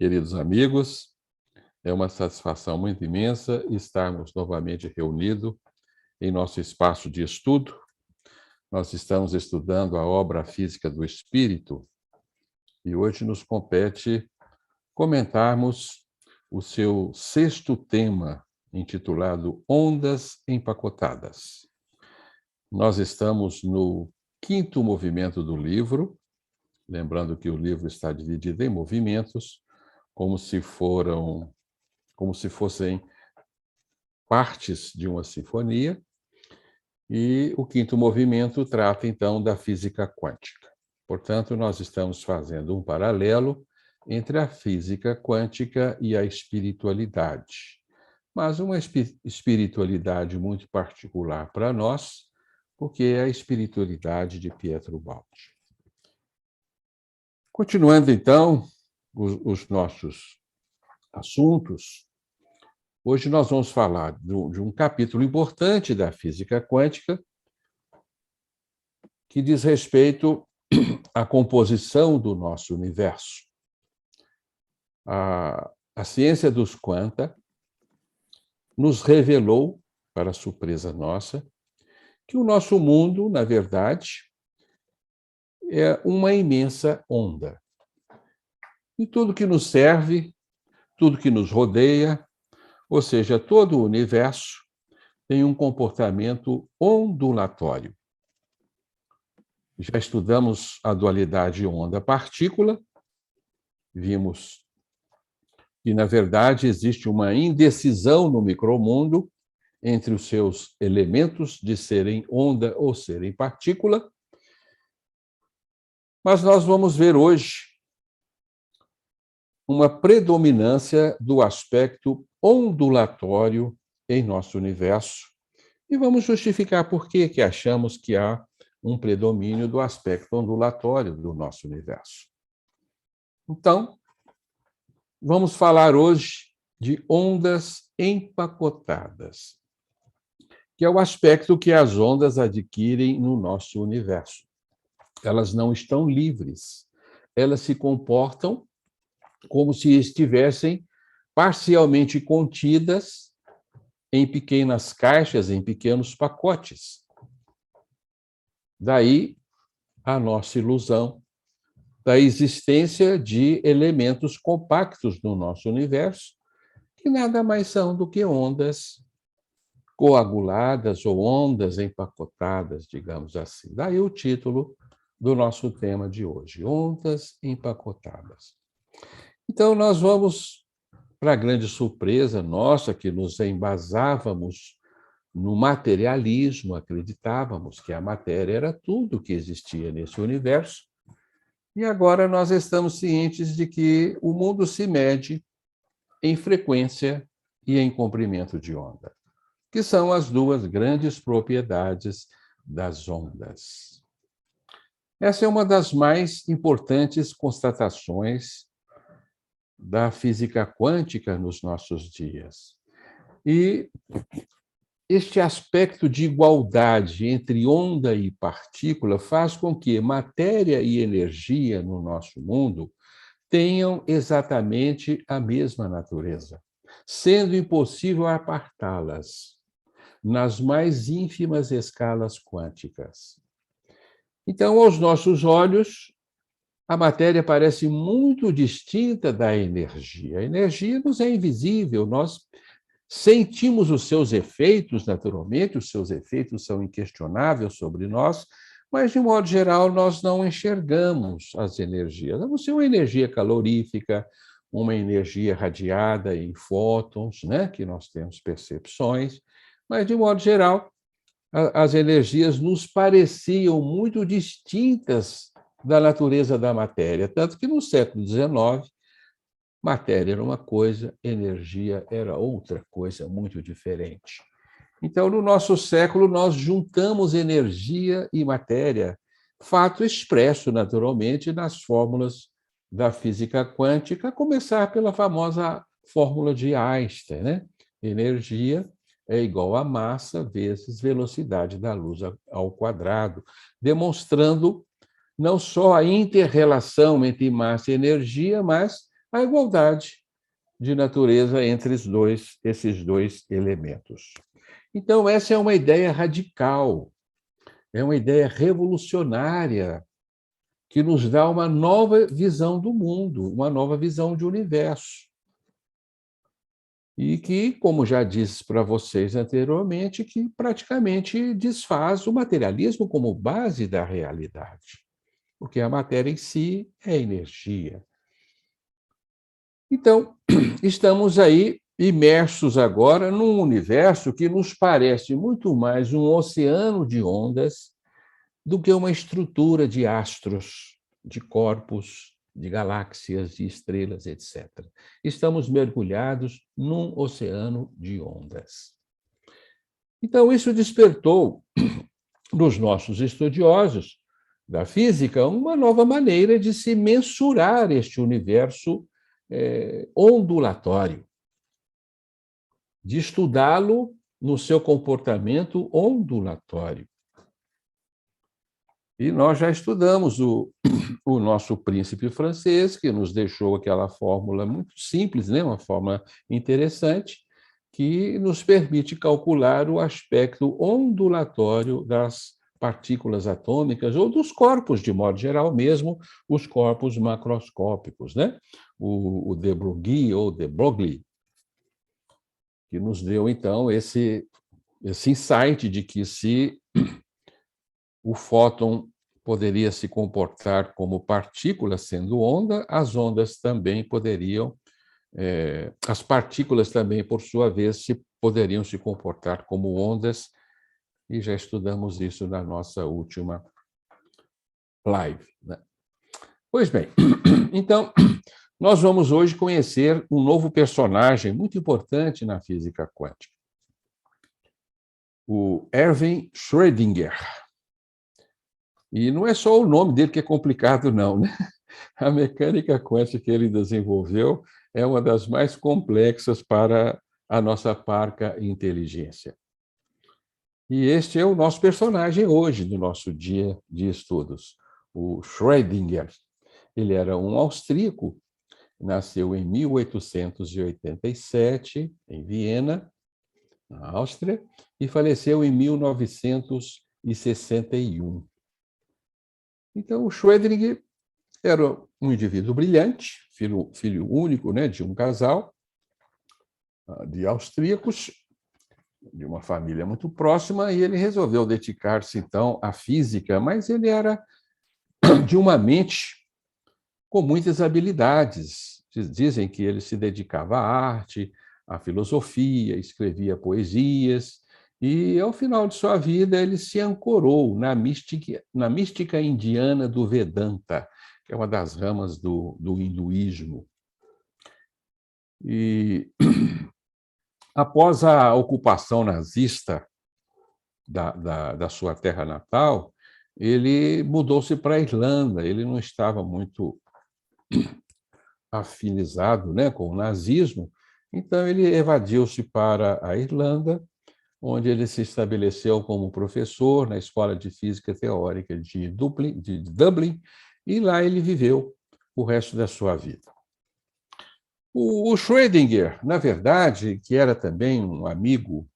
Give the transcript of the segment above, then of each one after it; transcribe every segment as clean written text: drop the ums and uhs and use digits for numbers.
Queridos amigos, é uma satisfação muito imensa estarmos novamente reunidos em nosso espaço de estudo. Nós estamos estudando a obra Física do Espírito e hoje nos compete comentarmos o seu sexto tema, intitulado Ondas Empacotadas. Nós estamos no quinto movimento do livro, lembrando que o livro está dividido em movimentos, como se fossem partes de uma sinfonia, e o quinto movimento trata, então, da física quântica. Portanto, nós estamos fazendo um paralelo entre a física quântica e a espiritualidade, mas uma espiritualidade muito particular para nós, porque é a espiritualidade de Pietro Baldi. Continuando, então, os nossos assuntos, hoje nós vamos falar de um capítulo importante da física quântica que diz respeito à composição do nosso universo. A ciência dos quanta nos revelou, para surpresa nossa, que o nosso mundo, na verdade, é uma imensa onda. E tudo que nos serve, tudo que nos rodeia, ou seja, todo o universo, tem um comportamento ondulatório. Já estudamos a dualidade onda-partícula, vimos que, na verdade, existe uma indecisão no micromundo entre os seus elementos de serem onda ou serem partícula, mas nós vamos ver hoje uma predominância do aspecto ondulatório em nosso universo e vamos justificar por que achamos que há um predomínio do aspecto ondulatório do nosso universo. Então, vamos falar hoje de ondas empacotadas, que é o aspecto que as ondas adquirem no nosso universo. Elas não estão livres, elas se comportam como se estivessem parcialmente contidas em pequenas caixas, em pequenos pacotes. Daí a nossa ilusão da existência de elementos compactos no nosso universo, que nada mais são do que ondas coaguladas ou ondas empacotadas, digamos assim. Daí o título do nosso tema de hoje, Ondas Empacotadas. Então, nós vamos, para a grande surpresa nossa, que nos embasávamos no materialismo, acreditávamos que a matéria era tudo que existia nesse universo, e agora nós estamos cientes de que o mundo se mede em frequência e em comprimento de onda, que são as duas grandes propriedades das ondas. Essa é uma das mais importantes constatações da física quântica nos nossos dias. E este aspecto de igualdade entre onda e partícula faz com que matéria e energia no nosso mundo tenham exatamente a mesma natureza, sendo impossível apartá-las nas mais ínfimas escalas quânticas. Então, aos nossos olhos, a matéria parece muito distinta da energia. A energia nos é invisível, nós sentimos os seus efeitos, naturalmente, os seus efeitos são inquestionáveis sobre nós, mas, de modo geral, nós não enxergamos as energias. A não ser uma energia calorífica, uma energia radiada em fótons, né, que nós temos percepções, mas, de modo geral, as energias nos pareciam muito distintas da natureza da matéria, tanto que no século XIX, matéria era uma coisa, energia era outra coisa muito diferente. Então, no nosso século, nós juntamos energia e matéria, fato expresso, naturalmente, nas fórmulas da física quântica, a começar pela famosa fórmula de Einstein, né? Energia é igual a massa vezes velocidade da luz ao quadrado, demonstrando não só a inter-relação entre massa e energia, mas a igualdade de natureza entre esses dois elementos. Então, essa é uma ideia radical, é uma ideia revolucionária, que nos dá uma nova visão do mundo, uma nova visão de universo. E que, como já disse para vocês anteriormente, que praticamente desfaz o materialismo como base da realidade, porque a matéria em si é energia. Então, estamos aí imersos agora num universo que nos parece muito mais um oceano de ondas do que uma estrutura de astros, de corpos, de galáxias, de estrelas, etc. Estamos mergulhados num oceano de ondas. Então, isso despertou nos nossos estudiosos da física uma nova maneira de se mensurar este universo ondulatório, de estudá-lo no seu comportamento ondulatório. E nós já estudamos o nosso príncipe francês, que nos deixou aquela fórmula muito simples, né? Uma fórmula interessante, que nos permite calcular o aspecto ondulatório das partículas atômicas ou dos corpos, de modo geral, mesmo os corpos macroscópicos, né? O de Broglie ou de Broglie, que nos deu, então, esse insight de que se o fóton poderia se comportar como partícula, sendo onda, as ondas também poderiam, as partículas também, por sua vez, poderiam se comportar como ondas, e já estudamos isso na nossa última live, né? Pois bem, então, nós vamos hoje conhecer um novo personagem muito importante na física quântica, o Erwin Schrödinger. E não é só o nome dele que é complicado, não, né? A mecânica quântica que ele desenvolveu é uma das mais complexas para a nossa parca inteligência. E este é o nosso personagem hoje, do nosso dia de estudos, o Schrödinger. Ele era um austríaco, nasceu em 1887, em Viena, na Áustria, e faleceu em 1961. Então, o Schrödinger era um indivíduo brilhante, filho único, né, de um casal de austríacos, de uma família muito próxima, e ele resolveu dedicar-se, então, à física, mas ele era de uma mente com muitas habilidades. Dizem que ele se dedicava à arte, à filosofia, escrevia poesias, e, ao final de sua vida, ele se ancorou na mística indiana do Vedanta, que é uma das ramas do hinduísmo. E, após a ocupação nazista da sua terra natal, ele mudou-se para a Irlanda. Ele não estava muito afinizado, né, com o nazismo, então ele evadiu-se para a Irlanda, onde ele se estabeleceu como professor na Escola de Física Teórica de Dublin, e lá ele viveu o resto da sua vida. O Schrödinger, na verdade, que era também um amigo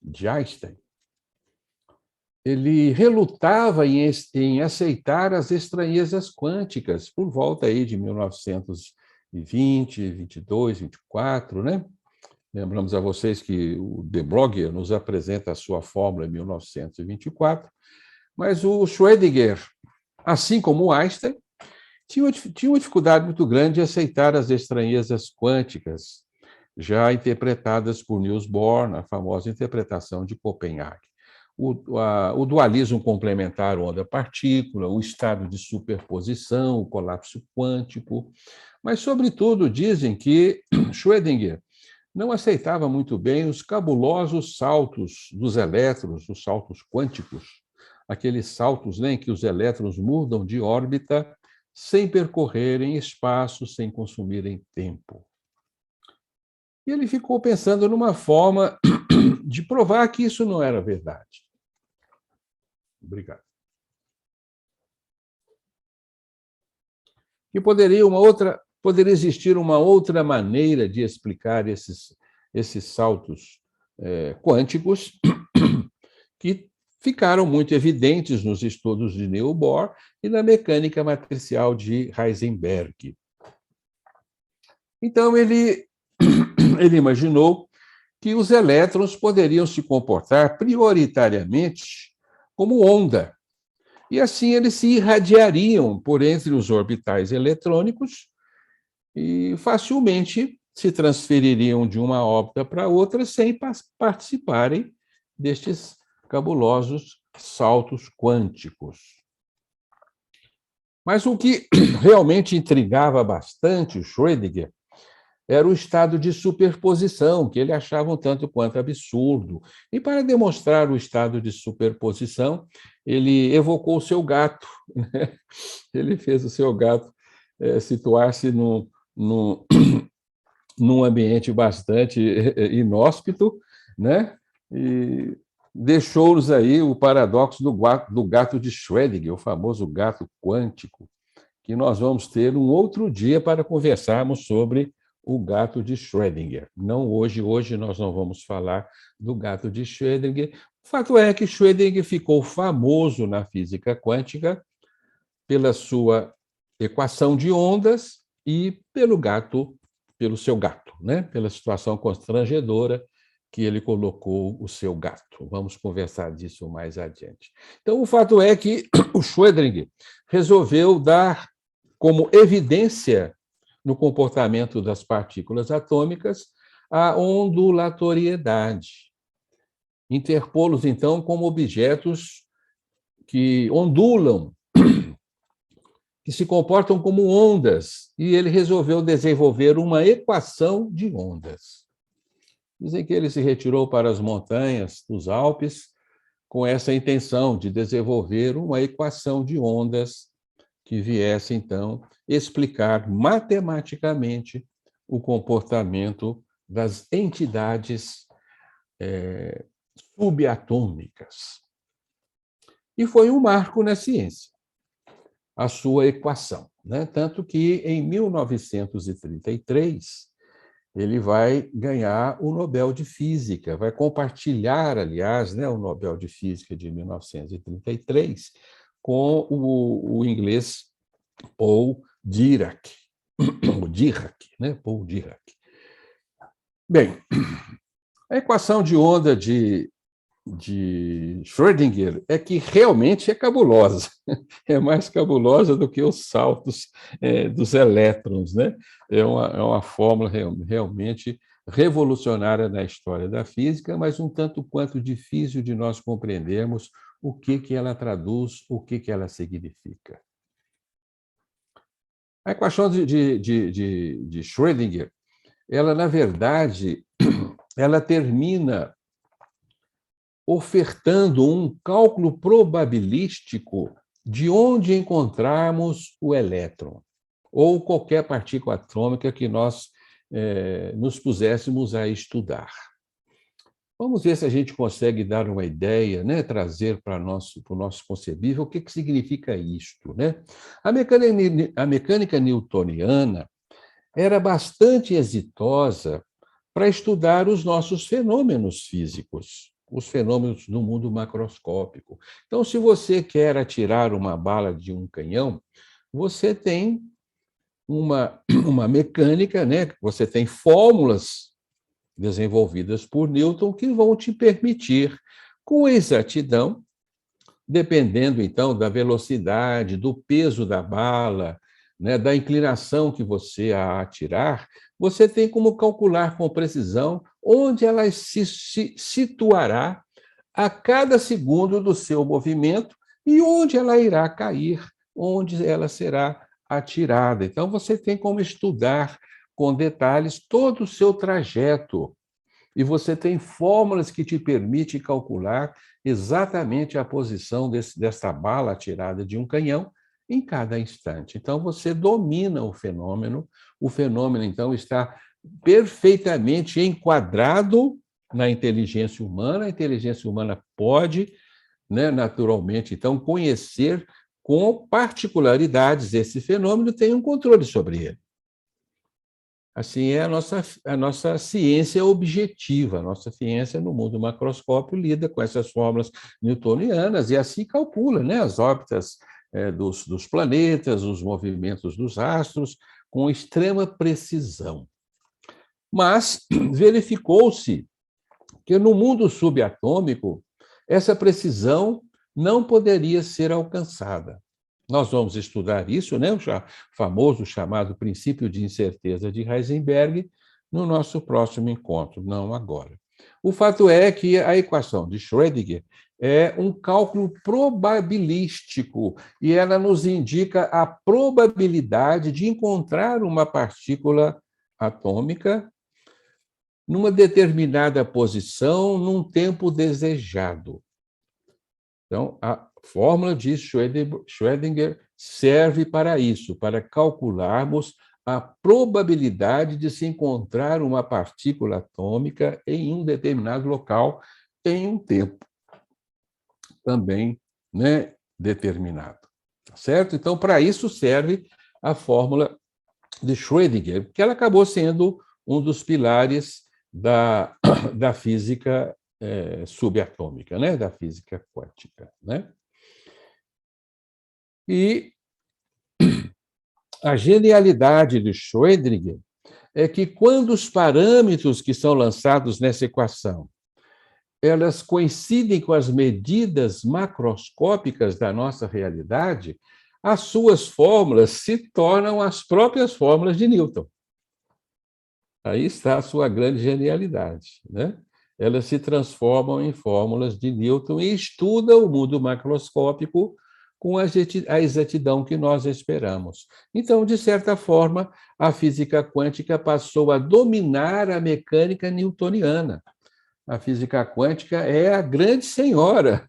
de Einstein, ele relutava em aceitar as estranhezas quânticas por volta aí de 1920, 22, 24, né? Lembramos a vocês que o de Broglie nos apresenta a sua fórmula em 1924, mas o Schrödinger, assim como Einstein, tinha uma dificuldade muito grande de aceitar as estranhezas quânticas, já interpretadas por Niels Bohr, na famosa interpretação de Copenhague. O dualismo complementar onda-partícula, o estado de superposição, o colapso quântico, mas, sobretudo, dizem que Schrödinger não aceitava muito bem os cabulosos saltos dos elétrons, os saltos quânticos, aqueles saltos, né, em que os elétrons mudam de órbita sem percorrerem espaço, sem consumirem tempo. E ele ficou pensando numa forma de provar que isso não era verdade. Obrigado. E poderia existir uma outra maneira de explicar esses saltos quânticos que ficaram muito evidentes nos estudos de Niels Bohr e na mecânica matricial de Heisenberg. Então, ele imaginou que os elétrons poderiam se comportar prioritariamente como onda, e assim eles se irradiariam por entre os orbitais eletrônicos e facilmente se transfeririam de uma órbita para outra sem participarem destes cabulosos saltos quânticos. Mas o que realmente intrigava bastante o Schrödinger era o estado de superposição, que ele achava um tanto quanto absurdo. E para demonstrar o estado de superposição, ele evocou o seu gato. Né? Ele fez o seu gato situar-se num ambiente bastante inóspito, né? E deixou-nos aí o paradoxo do gato de Schrödinger, o famoso gato quântico, que nós vamos ter um outro dia para conversarmos sobre o gato de Schrödinger. Não hoje, nós não vamos falar do gato de Schrödinger. O fato é que Schrödinger ficou famoso na física quântica pela sua equação de ondas e pelo seu gato, né? Pela situação constrangedora que ele colocou o seu gato. Vamos conversar disso mais adiante. Então, o fato é que o Schrödinger resolveu dar como evidência no comportamento das partículas atômicas a ondulatoriedade. Interpô-los, então, como objetos que ondulam, que se comportam como ondas, e ele resolveu desenvolver uma equação de ondas. Dizem que ele se retirou para as montanhas dos Alpes com essa intenção de desenvolver uma equação de ondas que viesse, então, explicar matematicamente o comportamento das entidades subatômicas. E foi um marco na ciência, a sua equação, né? Tanto que, em 1933, ele vai ganhar o Nobel de Física, vai compartilhar, aliás, né, o Nobel de Física de 1933 com o inglês Paul Dirac, né? Paul Dirac. Bem, a equação de onda de Schrödinger é que realmente é cabulosa, é mais cabulosa do que os saltos dos elétrons, né? É uma fórmula realmente revolucionária na história da física, mas um tanto quanto difícil de nós compreendermos o que ela traduz, o que ela significa. A equação de Schrödinger, ela, na verdade, ela termina ofertando um cálculo probabilístico de onde encontrarmos o elétron, ou qualquer partícula atômica que nós nos puséssemos a estudar. Vamos ver se a gente consegue dar uma ideia, né? Trazer para o nosso concebível o que significa isto. Né? A mecânica newtoniana era bastante exitosa para estudar os nossos fenômenos físicos, os fenômenos do mundo macroscópico. Então, se você quer atirar uma bala de um canhão, você tem uma mecânica, né? Você tem fórmulas desenvolvidas por Newton que vão te permitir, com exatidão, dependendo, então, da velocidade, do peso da bala, né, da inclinação que você a atirar, você tem como calcular com precisão onde ela se situará a cada segundo do seu movimento e onde ela irá cair, onde ela será atirada. Então, você tem como estudar com detalhes todo o seu trajeto. E você tem fórmulas que te permitem calcular exatamente a posição dessa bala atirada de um canhão em cada instante. Então, você domina o fenômeno, então, está perfeitamente enquadrado na inteligência humana. A inteligência humana pode, né, naturalmente, então, conhecer com particularidades esse fenômeno e tem um controle sobre ele. Assim é a nossa ciência objetiva, a nossa ciência no mundo macroscópio lida com essas fórmulas newtonianas e assim calcula, né, as órbitas dos planetas, os movimentos dos astros, com extrema precisão. Mas verificou-se que no mundo subatômico, essa precisão não poderia ser alcançada. Nós vamos estudar isso, né, o famoso chamado princípio de incerteza de Heisenberg, no nosso próximo encontro, não agora. O fato é que a equação de Schrödinger é um cálculo probabilístico e ela nos indica a probabilidade de encontrar uma partícula atômica numa determinada posição, num tempo desejado. Então, a fórmula de Schrödinger serve para isso, para calcularmos a probabilidade de se encontrar uma partícula atômica em um determinado local, em um tempo também, né, determinado. Certo? Então, para isso serve a fórmula de Schrödinger, que ela acabou sendo um dos pilares da física subatômica, né? Da física quântica. Né? E a genialidade de Schrödinger é que, quando os parâmetros que são lançados nessa equação elas coincidem com as medidas macroscópicas da nossa realidade, as suas fórmulas se tornam as próprias fórmulas de Newton. Aí está a sua grande genialidade, né? Elas se transformam em fórmulas de Newton e estudam o mundo macroscópico com a exatidão que nós esperamos. Então, de certa forma, a física quântica passou a dominar a mecânica newtoniana. A física quântica é a grande senhora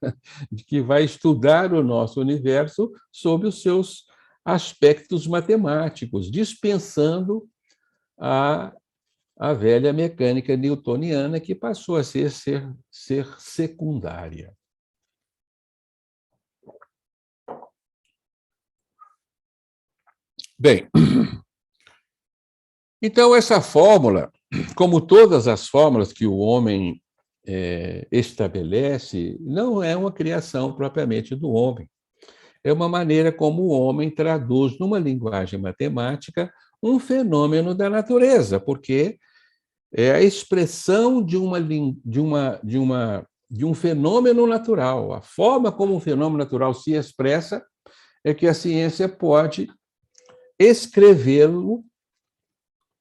que vai estudar o nosso universo sob os seus aspectos matemáticos, dispensando a velha mecânica newtoniana, que passou a ser secundária. Bem, então essa fórmula, como todas as fórmulas que o homem estabelece, não é uma criação propriamente do homem. É uma maneira como o homem traduz numa linguagem matemática um fenômeno da natureza, porque é a expressão de um fenômeno natural. A forma como um fenômeno natural se expressa é que a ciência pode escrevê-lo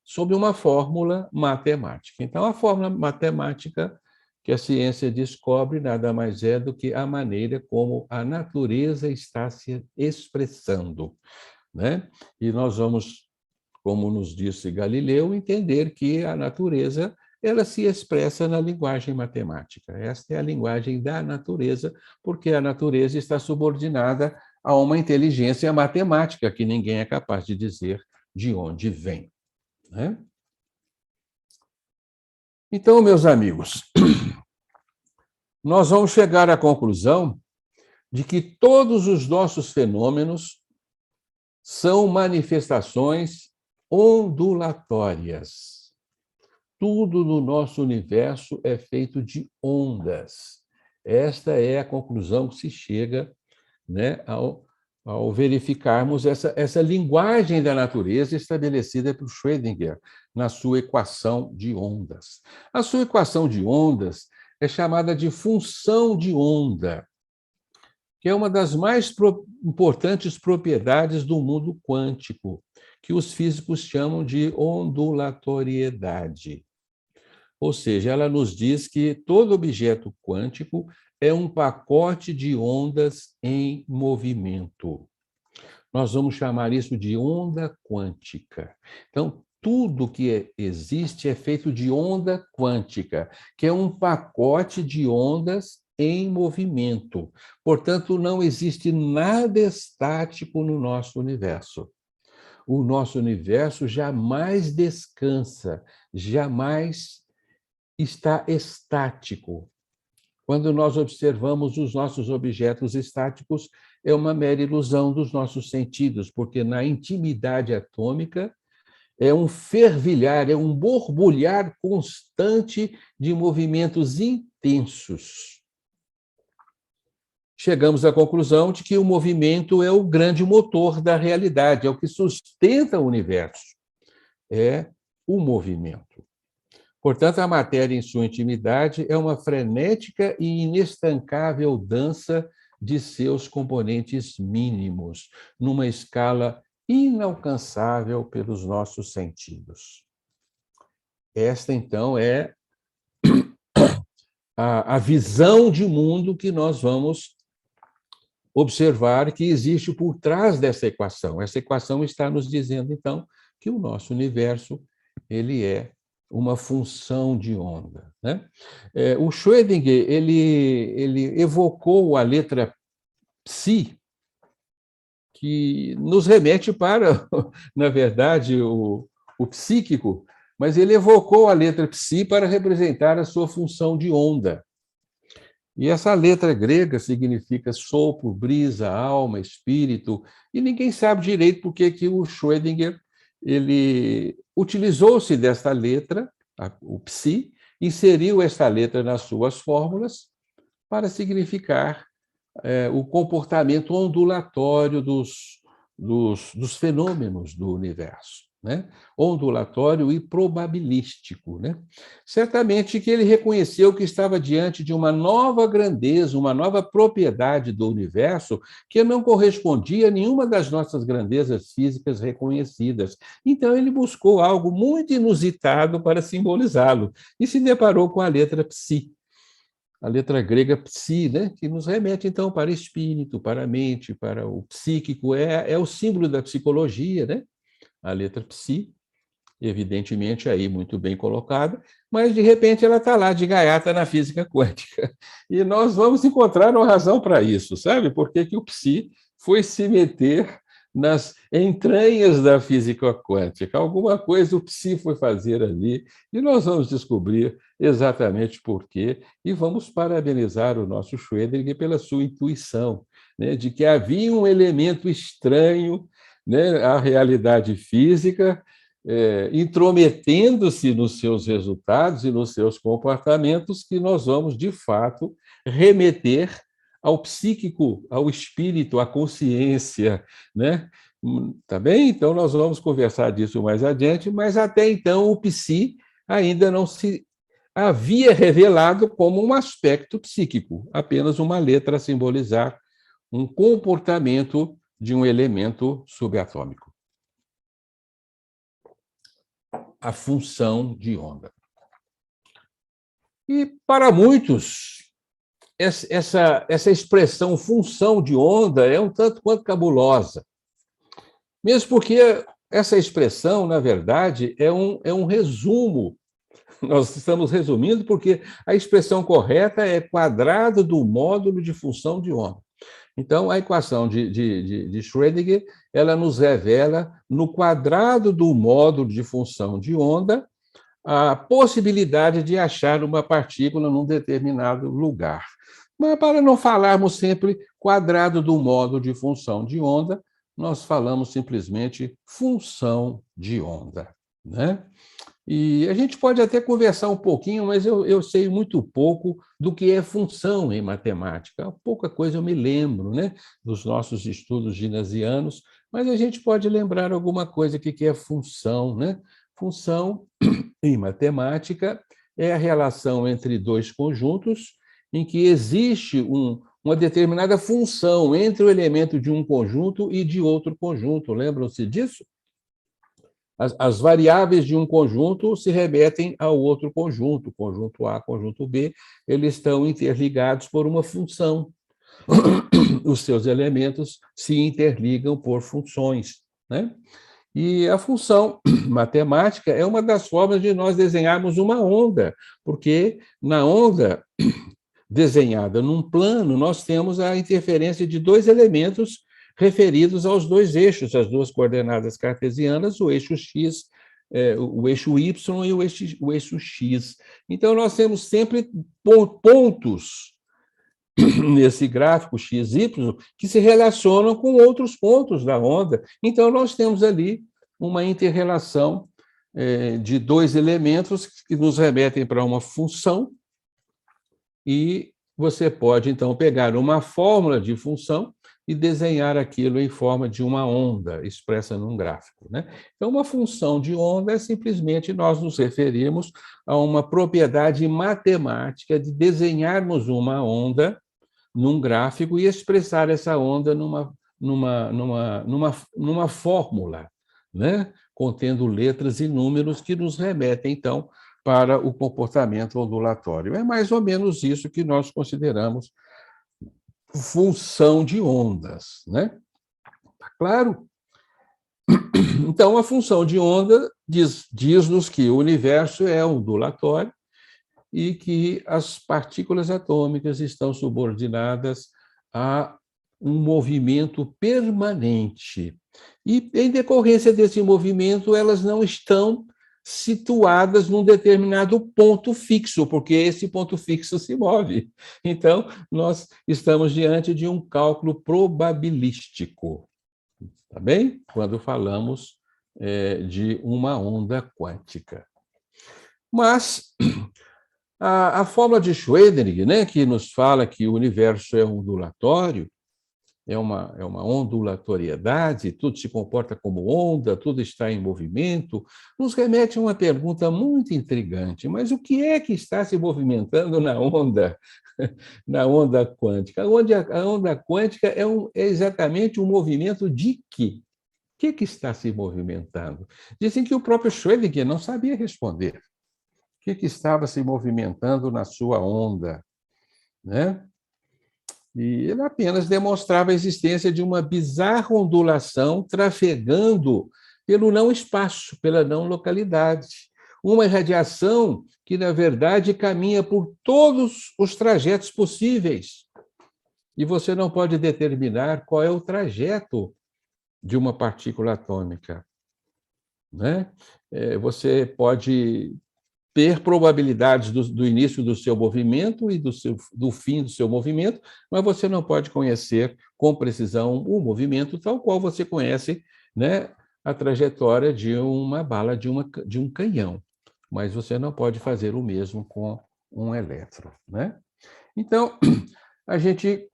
sob uma fórmula matemática. Então, a fórmula matemática que a ciência descobre nada mais é do que a maneira como a natureza está se expressando, né? E nós vamos, como nos disse Galileu, entender que a natureza ela se expressa na linguagem matemática. Esta é a linguagem da natureza, porque a natureza está subordinada a uma inteligência matemática que ninguém é capaz de dizer de onde vem. Né? Então, meus amigos, nós vamos chegar à conclusão de que todos os nossos fenômenos são manifestações ondulatórias. Tudo no nosso universo é feito de ondas. Esta é a conclusão que se chega, né, ao verificarmos essa linguagem da natureza estabelecida por Schrödinger na sua equação de ondas. A sua equação de ondas é chamada de função de onda, que é uma das mais importantes propriedades do mundo quântico, que os físicos chamam de ondulatoriedade. Ou seja, ela nos diz que todo objeto quântico é um pacote de ondas em movimento. Nós vamos chamar isso de onda quântica. Então, tudo que existe é feito de onda quântica, que é um pacote de ondas em movimento. Portanto, não existe nada estático no nosso universo. O nosso universo jamais descansa, jamais está estático. Quando nós observamos os nossos objetos estáticos, é uma mera ilusão dos nossos sentidos, porque na intimidade atômica é um fervilhar, é um borbulhar constante de movimentos intensos. Chegamos à conclusão de que o movimento é o grande motor da realidade, é o que sustenta o universo, é o movimento. Portanto, a matéria em sua intimidade é uma frenética e inestancável dança de seus componentes mínimos, numa escala inalcançável pelos nossos sentidos. Esta, então, é a visão de mundo que nós vamos observar que existe por trás dessa equação. Essa equação está nos dizendo, então, que o nosso universo ele é uma função de onda, né? O Schrödinger ele evocou a letra psi, que nos remete para, na verdade, o psíquico, mas ele evocou a letra psi para representar a sua função de onda. E essa letra grega significa sopro, brisa, alma, espírito, e ninguém sabe direito por que o Schrödinger ele utilizou-se desta letra, o psi, inseriu esta letra nas suas fórmulas para significar o comportamento ondulatório dos fenômenos do universo, né? Ondulatório e probabilístico, né? Certamente que ele reconheceu que estava diante de uma nova grandeza, uma nova propriedade do universo que não correspondia a nenhuma das nossas grandezas físicas reconhecidas. Então ele buscou algo muito inusitado para simbolizá-lo e se deparou com a letra psi. A letra grega psi, né, que nos remete, então, para espírito, para a mente, para o psíquico, é o símbolo da psicologia, né? A letra psi, evidentemente, aí muito bem colocada, mas, de repente, ela está lá de gaiata na física quântica. E nós vamos encontrar uma razão para isso, sabe? Por que o psi foi se meter nas entranhas da física quântica. Alguma coisa o psi foi fazer ali, e nós vamos descobrir exatamente por quê, e vamos parabenizar o nosso Schrödinger pela sua intuição, né, de que havia um elemento estranho, né, à realidade física, intrometendo-se nos seus resultados e nos seus comportamentos, que nós vamos, de fato, remeter ao psíquico, ao espírito, à consciência, né? Tá bem? Então, nós vamos conversar disso mais adiante, mas até então o psi ainda não se havia revelado como um aspecto psíquico, apenas uma letra a simbolizar um comportamento de um elemento subatômico. A função de onda. E, para muitos, essa expressão função de onda é um tanto quanto cabulosa, mesmo porque essa expressão, na verdade, é um resumo. Nós estamos resumindo porque a expressão correta é quadrado do módulo de função de onda. Então, a equação de Schrödinger, ela nos revela, no quadrado do módulo de função de onda, a possibilidade de achar uma partícula num determinado lugar. Mas, para não falarmos sempre quadrado do módulo de função de onda, nós falamos simplesmente função de onda, né? E a gente pode até conversar um pouquinho, mas eu sei muito pouco do que é função em matemática. Pouca coisa eu me lembro, né, dos nossos estudos ginasianos, mas a gente pode lembrar alguma coisa que é função, né? Função, em matemática, é a relação entre dois conjuntos em que existe uma determinada função entre o elemento de um conjunto e de outro conjunto. Lembram-se disso? As variáveis de um conjunto se remetem ao outro conjunto A, conjunto B, eles estão interligados por uma função. Os seus elementos se interligam por funções, né? E a função matemática é uma das formas de nós desenharmos uma onda, porque na onda desenhada num plano, nós temos a interferência de dois elementos referidos aos dois eixos, as duas coordenadas cartesianas, o eixo x, o eixo y e o eixo x. Então, nós temos sempre pontos nesse gráfico XY que se relacionam com outros pontos da onda. Então, nós temos ali uma inter-relação de dois elementos que nos remetem para uma função, e você pode, então, pegar uma fórmula de função e desenhar aquilo em forma de uma onda expressa num gráfico, né? Então, uma função de onda é simplesmente nós nos referimos a uma propriedade matemática de desenharmos uma onda num gráfico e expressar essa onda numa fórmula, né? Contendo letras e números que nos remetem, então, para o comportamento ondulatório. É mais ou menos isso que nós consideramos função de ondas, né? Tá claro? Então, a função de onda diz-nos que o universo é ondulatório e que as partículas atômicas estão subordinadas a um movimento permanente. E, em decorrência desse movimento, elas não estão situadas num determinado ponto fixo, porque esse ponto fixo se move. Então, nós estamos diante de um cálculo probabilístico, tá bem? Quando falamos de uma onda quântica. Mas a fórmula de Schrödinger, né, que nos fala que o universo é ondulatório, é uma ondulatoriedade, tudo se comporta como onda, tudo está em movimento, nos remete a uma pergunta muito intrigante. Mas o que é que está se movimentando na onda, na onda quântica? A onda quântica é exatamente um movimento de quê? O que está se movimentando? Dizem que o próprio Schrödinger não sabia responder. O que estava se movimentando na sua onda, né? E ele apenas demonstrava a existência de uma bizarra ondulação trafegando pelo não espaço, pela não localidade. Uma irradiação que, na verdade, caminha por todos os trajetos possíveis. E você não pode determinar qual é o trajeto de uma partícula atômica, né? Você pode ter probabilidades do início do seu movimento e do fim do seu movimento, mas você não pode conhecer com precisão o movimento tal qual você conhece, né, a trajetória de uma bala de um canhão, mas você não pode fazer o mesmo com um elétron, né? Então, a gente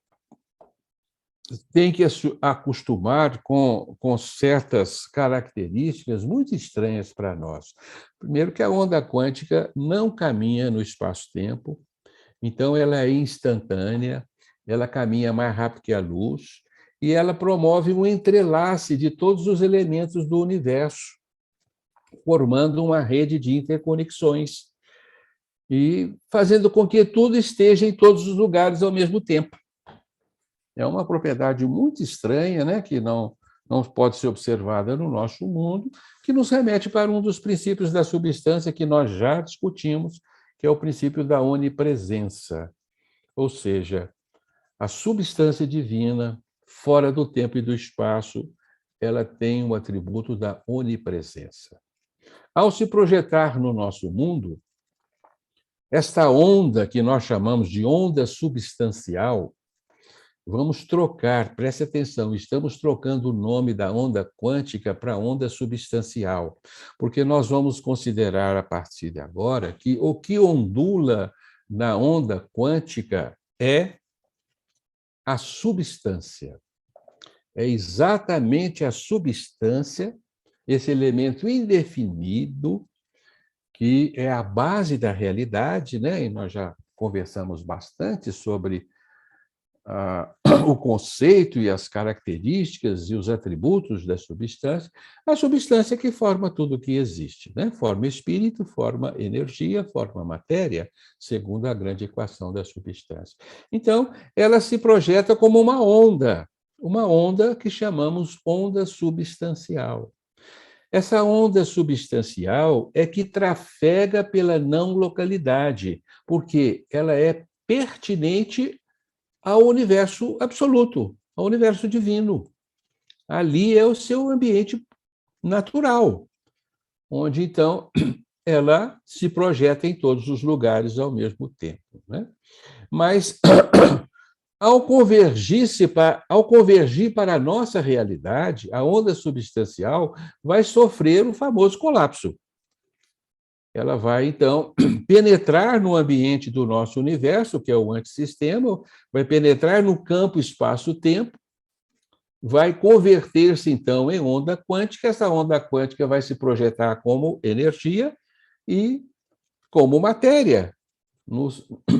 tem que acostumar com certas características muito estranhas para nós. Primeiro, que a onda quântica não caminha no espaço-tempo, então ela é instantânea, ela caminha mais rápido que a luz, e ela promove um entrelace de todos os elementos do universo, formando uma rede de interconexões e fazendo com que tudo esteja em todos os lugares ao mesmo tempo. É uma propriedade muito estranha, né, que não pode ser observada no nosso mundo, que nos remete para um dos princípios da substância que nós já discutimos, que é o princípio da onipresença. Ou seja, a substância divina, fora do tempo e do espaço, ela tem o atributo da onipresença. Ao se projetar no nosso mundo, esta onda que nós chamamos de onda substancial, vamos trocar, preste atenção, estamos trocando o nome da onda quântica para onda substancial, porque nós vamos considerar a partir de agora que o que ondula na onda quântica é a substância. É exatamente a substância, esse elemento indefinido, que é a base da realidade, né? E nós já conversamos bastante sobre o conceito e as características e os atributos da substância, a substância que forma tudo o que existe, né? Forma espírito, forma energia, forma matéria, segundo a grande equação da substância. Então, ela se projeta como uma onda que chamamos onda substancial. Essa onda substancial é que trafega pela não localidade, porque ela é pertinente ao universo absoluto, ao universo divino. Ali é o seu ambiente natural, onde, então, ela se projeta em todos os lugares ao mesmo tempo, né? Mas Ao convergir para a nossa realidade, a onda substancial vai sofrer o famoso colapso. Ela vai, então, penetrar no ambiente do nosso universo, que é o antissistema, vai penetrar no campo espaço-tempo, vai converter-se, então, em onda quântica. Essa onda quântica vai se projetar como energia e como matéria,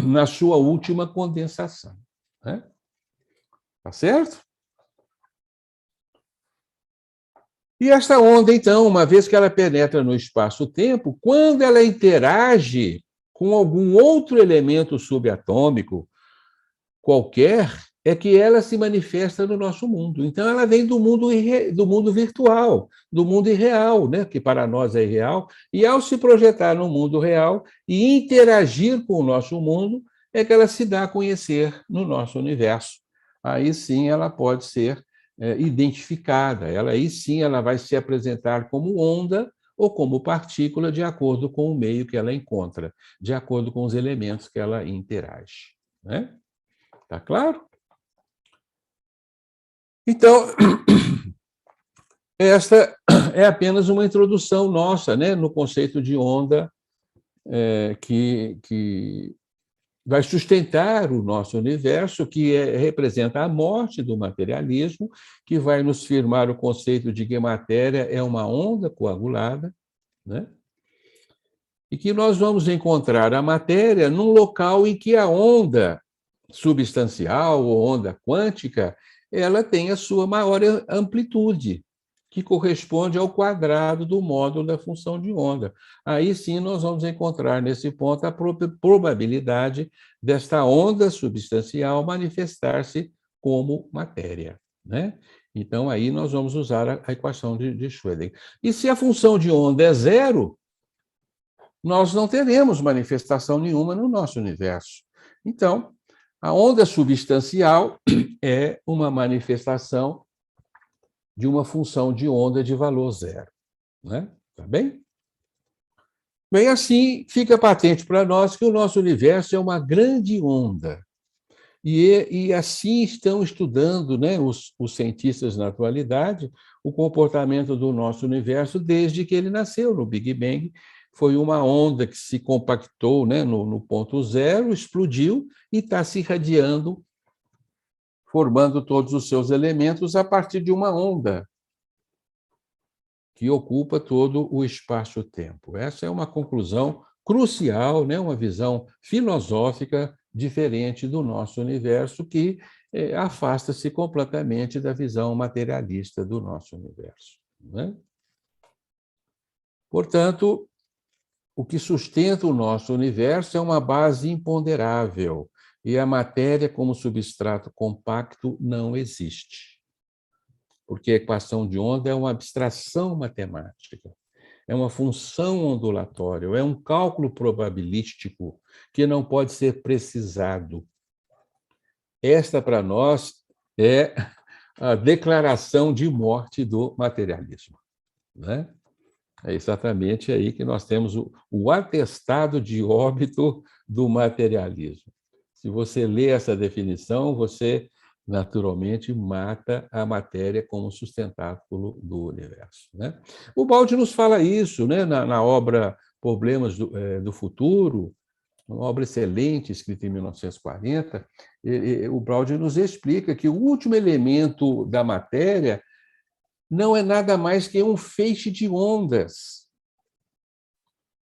na sua última condensação. Né? Tá certo? E essa onda, então, uma vez que ela penetra no espaço-tempo, quando ela interage com algum outro elemento subatômico qualquer, é que ela se manifesta no nosso mundo. Então, ela vem do mundo virtual, do mundo irreal, né? Que para nós é irreal, e ao se projetar no mundo real e interagir com o nosso mundo, é que ela se dá a conhecer no nosso universo. Aí sim ela pode ser identificada, aí sim ela vai se apresentar como onda ou como partícula, de acordo com o meio que ela encontra, de acordo com os elementos que ela interage. Né? Tá claro? Então, esta é apenas uma introdução nossa, né, no conceito de onda que vai sustentar o nosso universo, que representa a morte do materialismo, que vai nos firmar o conceito de que matéria é uma onda coagulada, né? E que nós vamos encontrar a matéria num local em que a onda substancial ou onda quântica ela tem a sua maior amplitude, que corresponde ao quadrado do módulo da função de onda. Aí sim nós vamos encontrar nesse ponto a probabilidade desta onda substancial manifestar-se como matéria. Né? Então, aí nós vamos usar a equação de Schrödinger. E se a função de onda é zero, nós não teremos manifestação nenhuma no nosso universo. Então, a onda substancial é uma manifestação de uma função de onda de valor zero. Né? Tá bem? Bem, assim fica patente para nós que o nosso universo é uma grande onda. E assim estão estudando, né, os cientistas na atualidade o comportamento do nosso universo desde que ele nasceu, no Big Bang. Foi uma onda que se compactou, né, no ponto zero, explodiu e está se irradiando, formando todos os seus elementos a partir de uma onda que ocupa todo o espaço-tempo. Essa é uma conclusão crucial, né? Uma visão filosófica diferente do nosso universo, que afasta-se completamente da visão materialista do nosso universo. Né? Portanto, o que sustenta o nosso universo é uma base imponderável, e a matéria como substrato compacto não existe. Porque a equação de onda é uma abstração matemática, é uma função ondulatória, é um cálculo probabilístico que não pode ser precisado. Esta, para nós, é a declaração de morte do materialismo. Né? É exatamente aí que nós temos o atestado de óbito do materialismo. Se você lê essa definição, você naturalmente mata a matéria como sustentáculo do universo. Né? O Baldi nos fala isso, né? na obra Problemas do Futuro, uma obra excelente, escrita em 1940, o Baldi nos explica que o último elemento da matéria não é nada mais que um feixe de ondas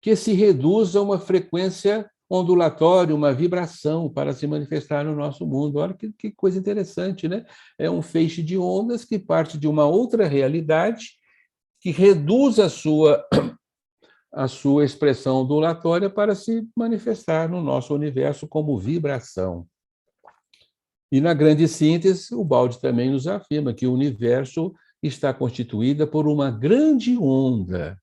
que se reduz a uma frequência ondulatória, uma vibração, para se manifestar no nosso mundo. Olha que coisa interessante, né? É um feixe de ondas que parte de uma outra realidade, que reduz a sua expressão ondulatória para se manifestar no nosso universo como vibração. E, na grande síntese, o Baldi também nos afirma que o universo está constituído por uma grande onda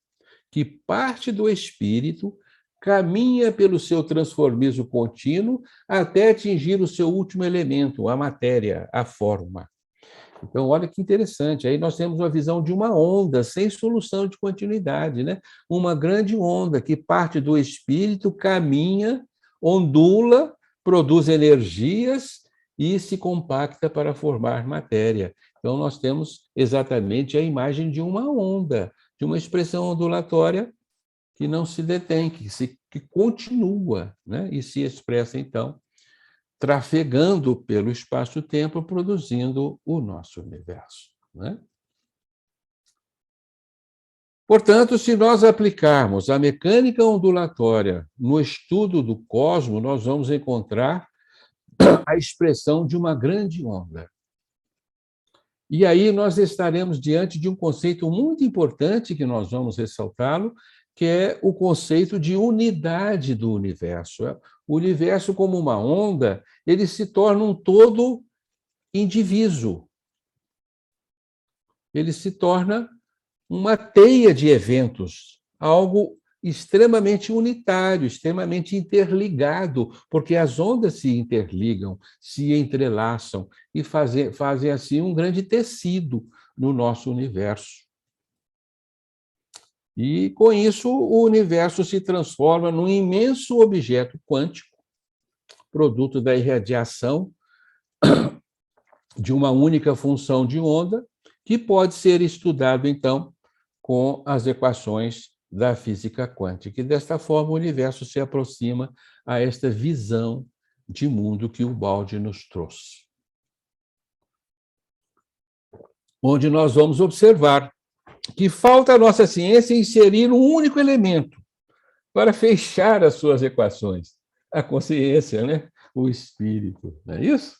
que parte do espírito, caminha pelo seu transformismo contínuo até atingir o seu último elemento, a matéria, a forma. Então, olha que interessante. Aí nós temos uma visão de uma onda sem solução de continuidade, né? Uma grande onda que parte do espírito, caminha, ondula, produz energias e se compacta para formar matéria. Então, nós temos exatamente a imagem de uma onda, de uma expressão ondulatória que não se detém, que continua, né? E se expressa, então, trafegando pelo espaço-tempo, produzindo o nosso universo, né? Portanto, se nós aplicarmos a mecânica ondulatória no estudo do cosmos, nós vamos encontrar a expressão de uma grande onda. E aí nós estaremos diante de um conceito muito importante que nós vamos ressaltá-lo, que é o conceito de unidade do universo. O universo, como uma onda, ele se torna um todo indiviso. Ele se torna uma teia de eventos, algo extremamente unitário, extremamente interligado, porque as ondas se interligam, se entrelaçam e fazem assim um grande tecido no nosso universo. E, com isso, o universo se transforma num imenso objeto quântico, produto da irradiação de uma única função de onda, que pode ser estudado, então, com as equações da física quântica. E, desta forma, o universo se aproxima a esta visão de mundo que o Baldi nos trouxe. Onde nós vamos observar que falta à nossa ciência inserir um único elemento para fechar as suas equações. A consciência, né? O espírito, não é isso?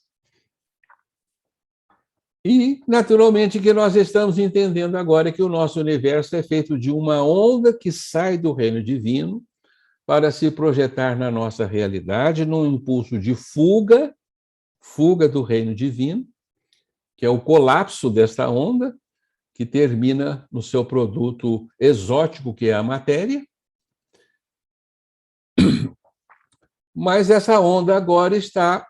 E, naturalmente, que nós estamos entendendo agora que o nosso universo é feito de uma onda que sai do reino divino para se projetar na nossa realidade, num impulso de fuga do reino divino, que é o colapso desta onda, que termina no seu produto exótico, que é a matéria. Mas essa onda agora está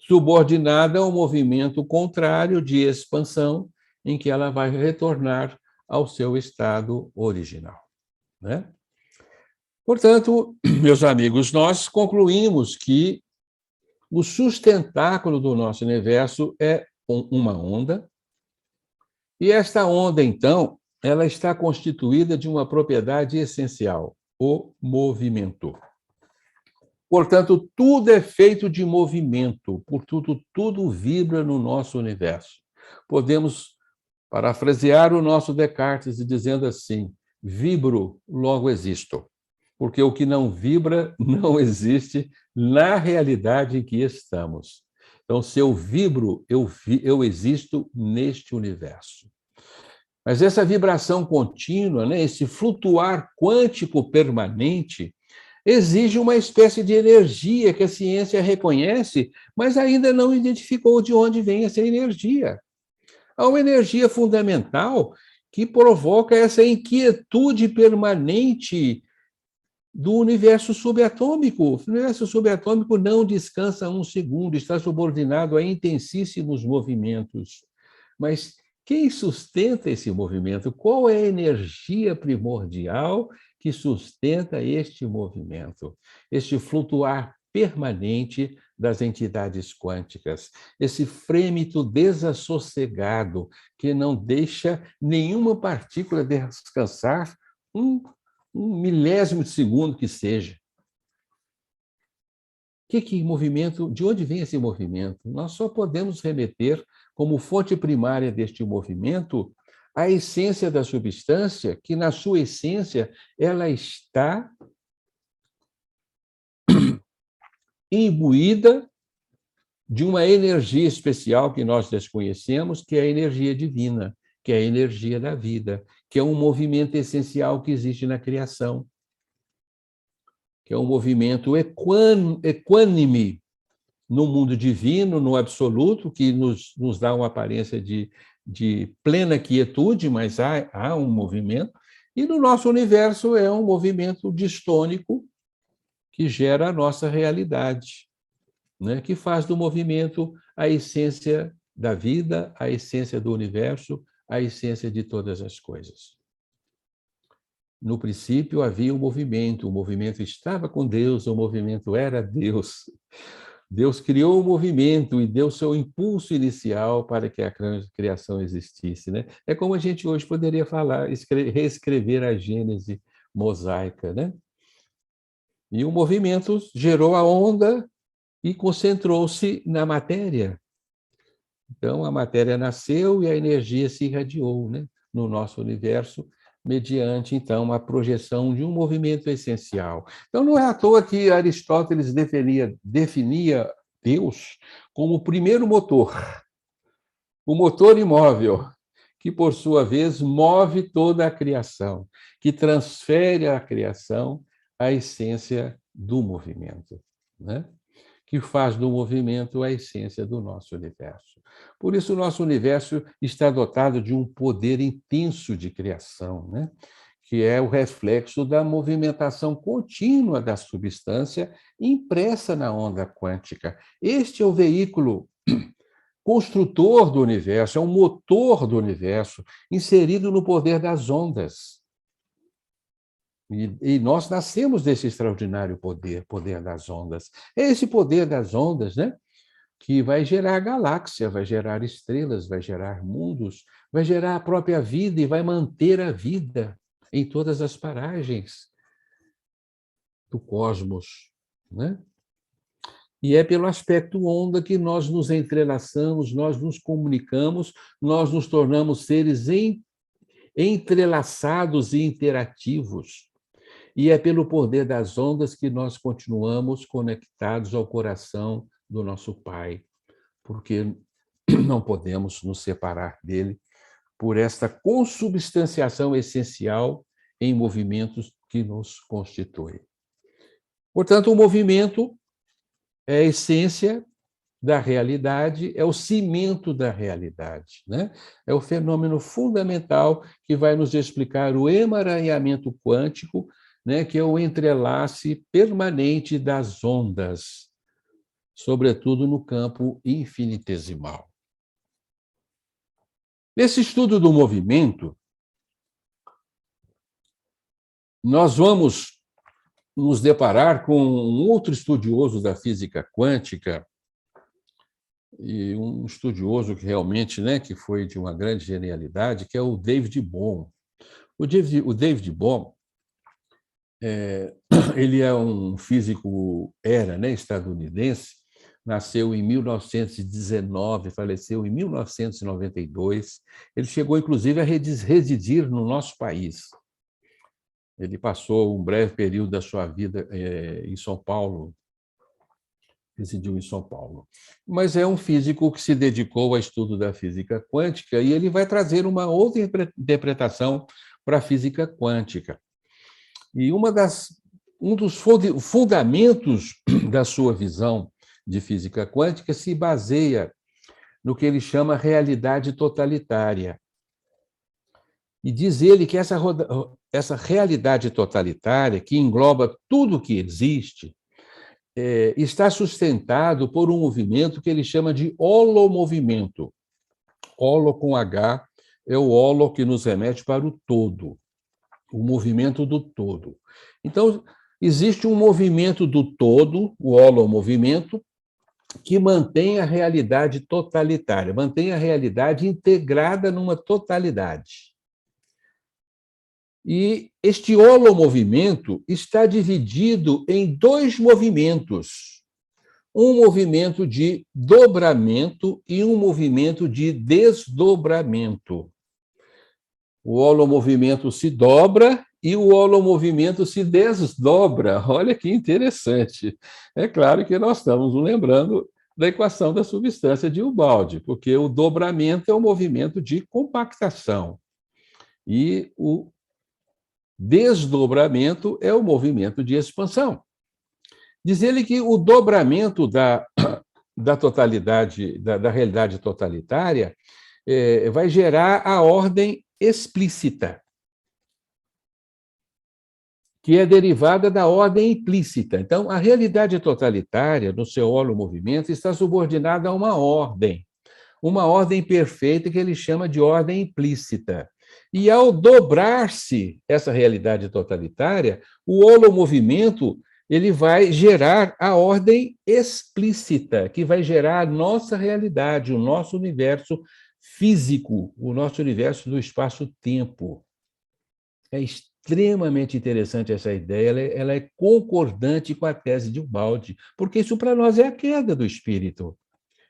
subordinada ao movimento contrário de expansão, em que ela vai retornar ao seu estado original, né? Portanto, meus amigos, nós concluímos que o sustentáculo do nosso universo é uma onda, e esta onda, então, ela está constituída de uma propriedade essencial, o movimento. Portanto, tudo é feito de movimento, portanto, tudo vibra no nosso universo. Podemos parafrasear o nosso Descartes dizendo assim: vibro, logo existo. Porque o que não vibra não existe na realidade em que estamos. Então, se eu vibro, eu existo neste universo. Mas essa vibração contínua, né, esse flutuar quântico permanente, exige uma espécie de energia que a ciência reconhece, mas ainda não identificou de onde vem essa energia. Há uma energia fundamental que provoca essa inquietude permanente do universo subatômico. O universo subatômico não descansa um segundo, está subordinado a intensíssimos movimentos. Mas quem sustenta esse movimento? Qual é a energia primordial que sustenta este movimento? Este flutuar permanente das entidades quânticas, esse frêmito desassossegado que não deixa nenhuma partícula descansar um milésimo de segundo que seja. Que movimento? De onde vem esse movimento? Nós só podemos remeter como fonte primária deste movimento a essência da substância, que na sua essência ela está imbuída de uma energia especial que nós desconhecemos, que é a energia divina, que é a energia da vida, que é um movimento essencial que existe na criação, que é um movimento equânime no mundo divino, no absoluto, que nos dá uma aparência de plena quietude, mas há um movimento, e no nosso universo é um movimento distônico que gera a nossa realidade, né? Que faz do movimento a essência da vida, a essência do universo, a essência de todas as coisas. No princípio havia um movimento, o movimento estava com Deus, o movimento era Deus. Deus criou o movimento e deu seu impulso inicial para que a criação existisse, né? É como a gente hoje poderia falar, reescrever a Gênese mosaica, né? E o movimento gerou a onda e concentrou-se na matéria. Então, a matéria nasceu e a energia se irradiou, né, no nosso universo, mediante, então, a projeção de um movimento essencial. Então, não é à toa que Aristóteles definia Deus como o primeiro motor, o motor imóvel, que, por sua vez, move toda a criação, que transfere à criação a essência do movimento, né? Que faz do movimento a essência do nosso universo. Por isso, o nosso universo está dotado de um poder intenso de criação, né? Que é o reflexo da movimentação contínua da substância impressa na onda quântica. Este é o veículo construtor do universo, é o motor do universo, inserido no poder das ondas. E nós nascemos desse extraordinário poder das ondas. É esse poder das ondas, né, que vai gerar galáxia, vai gerar estrelas, vai gerar mundos, vai gerar a própria vida e vai manter a vida em todas as paragens do cosmos, né? E é pelo aspecto onda que nós nos entrelaçamos, nós nos comunicamos, nós nos tornamos seres entrelaçados e interativos. E é pelo poder das ondas que nós continuamos conectados ao coração do nosso Pai, porque não podemos nos separar dele por esta consubstanciação essencial em movimentos que nos constituem. Portanto, o movimento é a essência da realidade, é o cimento da realidade, né? É o fenômeno fundamental que vai nos explicar o emaranhamento quântico, né, que é o entrelace permanente das ondas, sobretudo no campo infinitesimal. Nesse estudo do movimento, nós vamos nos deparar com um outro estudioso da física quântica, e um estudioso que realmente, né, que foi de uma grande genialidade, que é o David Bohm. O David Bohm, ele é um físico, né, estadunidense, nasceu em 1919, faleceu em 1992. Ele chegou, inclusive, a residir no nosso país. Ele passou um breve período da sua vida em São Paulo, residiu em São Paulo. Mas é um físico que se dedicou ao estudo da física quântica e ele vai trazer uma outra interpretação para a física quântica. E um dos fundamentos da sua visão de física quântica se baseia no que ele chama realidade totalitária. E diz ele que essa realidade totalitária, que engloba tudo o que existe, está sustentado por um movimento que ele chama de holomovimento. Holo com H é o holo que nos remete para o todo, o movimento do todo. Então, existe um movimento do todo, o holomovimento, que mantém a realidade totalitária, mantém a realidade integrada numa totalidade. E este holomovimento está dividido em dois movimentos, um movimento de dobramento e um movimento de desdobramento. O holomovimento se dobra e o holomovimento se desdobra. Olha que interessante. É claro que nós estamos lembrando da equação da substância de Ubaldi, porque o dobramento é um movimento de compactação e o desdobramento é o movimento de expansão. Diz ele que o dobramento da totalidade, da realidade totalitária, vai gerar a ordem explícita, que é derivada da ordem implícita. Então, a realidade totalitária, no seu holomovimento, está subordinada a uma ordem perfeita que ele chama de ordem implícita. E ao dobrar-se essa realidade totalitária, o holomovimento ele vai gerar a ordem explícita, que vai gerar a nossa realidade, o nosso universo físico, o nosso universo do espaço-tempo. É extremamente interessante essa ideia, ela é concordante com a tese de Ubaldi, porque isso para nós é a queda do espírito,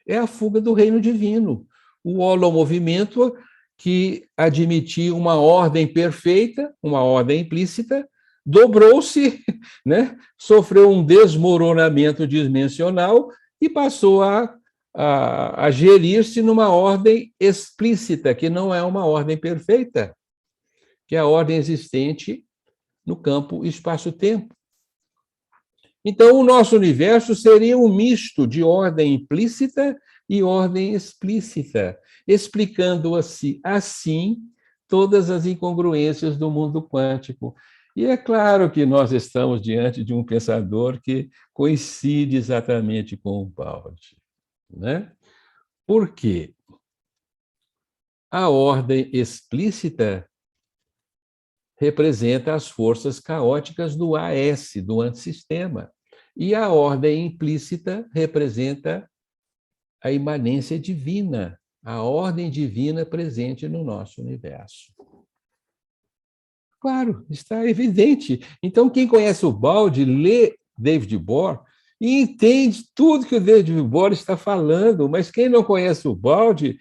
é a fuga do reino divino. O holomovimento que admitia uma ordem perfeita, uma ordem implícita, dobrou-se, né? Sofreu um desmoronamento dimensional e passou a gerir-se numa ordem explícita, que não é uma ordem perfeita, que é a ordem existente no campo espaço-tempo. Então, o nosso universo seria um misto de ordem implícita e ordem explícita, explicando assim todas as incongruências do mundo quântico. E é claro que nós estamos diante de um pensador que coincide exatamente com o Baldi, né? Por quê? A ordem explícita representa as forças caóticas do AS, do antissistema. E a ordem implícita representa a imanência divina, a ordem divina presente no nosso universo. Claro, está evidente. Então, quem conhece o Baldi, lê David Bohr e entende tudo que o David Bohr está falando, mas quem não conhece o Baldi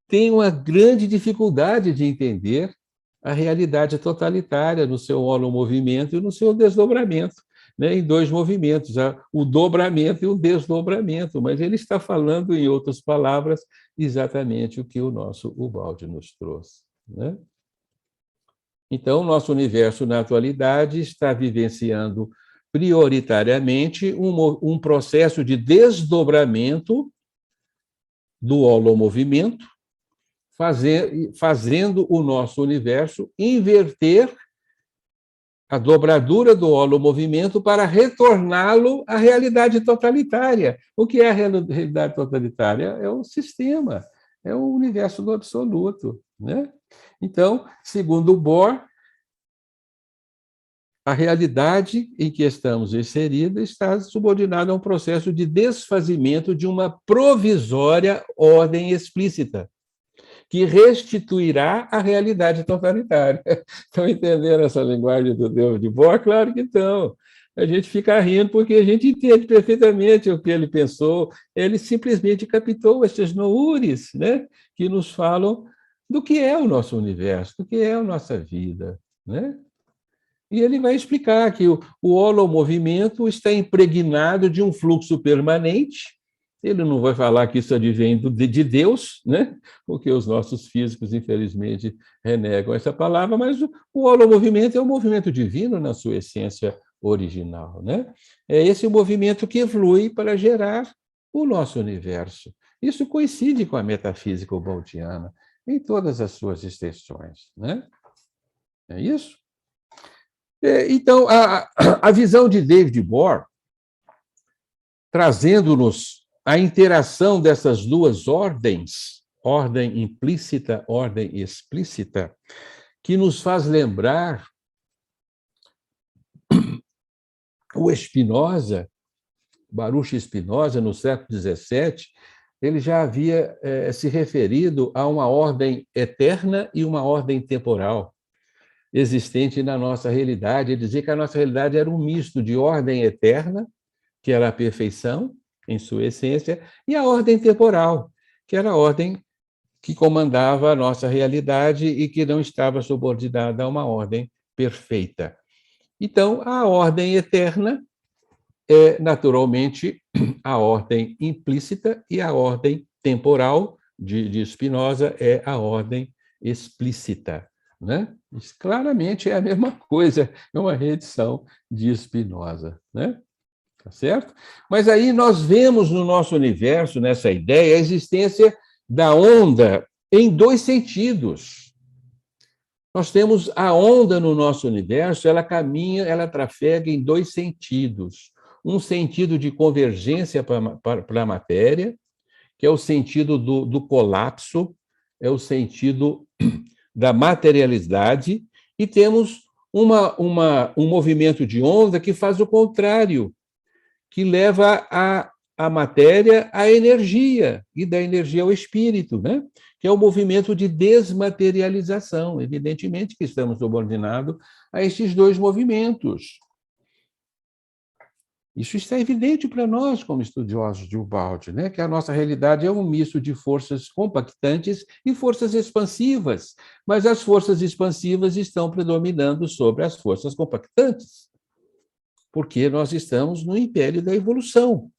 tem uma grande dificuldade de entender a realidade totalitária no seu holomovimento e no seu desdobramento, né, em dois movimentos, o dobramento e o desdobramento, mas ele está falando, em outras palavras, exatamente o que o nosso Ubaldi nos trouxe, né? Então, o nosso universo, na atualidade, está vivenciando prioritariamente um processo de desdobramento do holomovimento, fazendo o nosso universo inverter a dobradura do holomovimento para retorná-lo à realidade totalitária. O que é a realidade totalitária? É o sistema, é o universo do absoluto, né? Então, segundo Bohr, a realidade em que estamos inseridos está subordinada a um processo de desfazimento de uma provisória ordem explícita, que restituirá a realidade totalitária. Estão entendendo essa linguagem do David Bohr? Claro que estão. A gente fica rindo porque a gente entende perfeitamente o que ele pensou. Ele simplesmente captou esses noures, né, que nos falam do que é o nosso universo, do que é a nossa vida, né? E ele vai explicar que o holomovimento está impregnado de um fluxo permanente. Ele não vai falar que isso advém de Deus, né? Porque os nossos físicos, infelizmente, renegam essa palavra, mas o holomovimento é um movimento divino na sua essência original, né? É esse o movimento que flui para gerar o nosso universo. Isso coincide com a metafísica ubaldiana em todas as suas extensões, né? É isso? Então, a visão de David Bohr, trazendo-nos a interação dessas duas ordens, ordem implícita, ordem explícita, que nos faz lembrar o Spinoza, Baruch Spinoza, no século XVII, ele já havia se referido a uma ordem eterna e uma ordem temporal existente na nossa realidade. Ele dizia que a nossa realidade era um misto de ordem eterna, que era a perfeição em sua essência, e a ordem temporal, que era a ordem que comandava a nossa realidade e que não estava subordinada a uma ordem perfeita. Então, a ordem eterna é, naturalmente, a ordem implícita, e a ordem temporal de Spinoza é a ordem explícita, né? Isso claramente é a mesma coisa, é uma reedição de Spinoza, né? Tá certo? Mas aí nós vemos no nosso universo, nessa ideia, a existência da onda em dois sentidos. Nós temos a onda no nosso universo, ela caminha, ela trafega em dois sentidos. Um sentido de convergência para a matéria, que é o sentido do colapso, é o sentido da materialidade, e temos um movimento de onda que faz o contrário, que leva a matéria à energia, e da energia ao espírito, né? Que é o movimento de desmaterialização. Evidentemente que estamos subordinados a esses dois movimentos. Isso está evidente para nós, como estudiosos de Ubaldi, né? Que a nossa realidade é um misto de forças compactantes e forças expansivas, mas as forças expansivas estão predominando sobre as forças compactantes, porque nós estamos no império da evolução.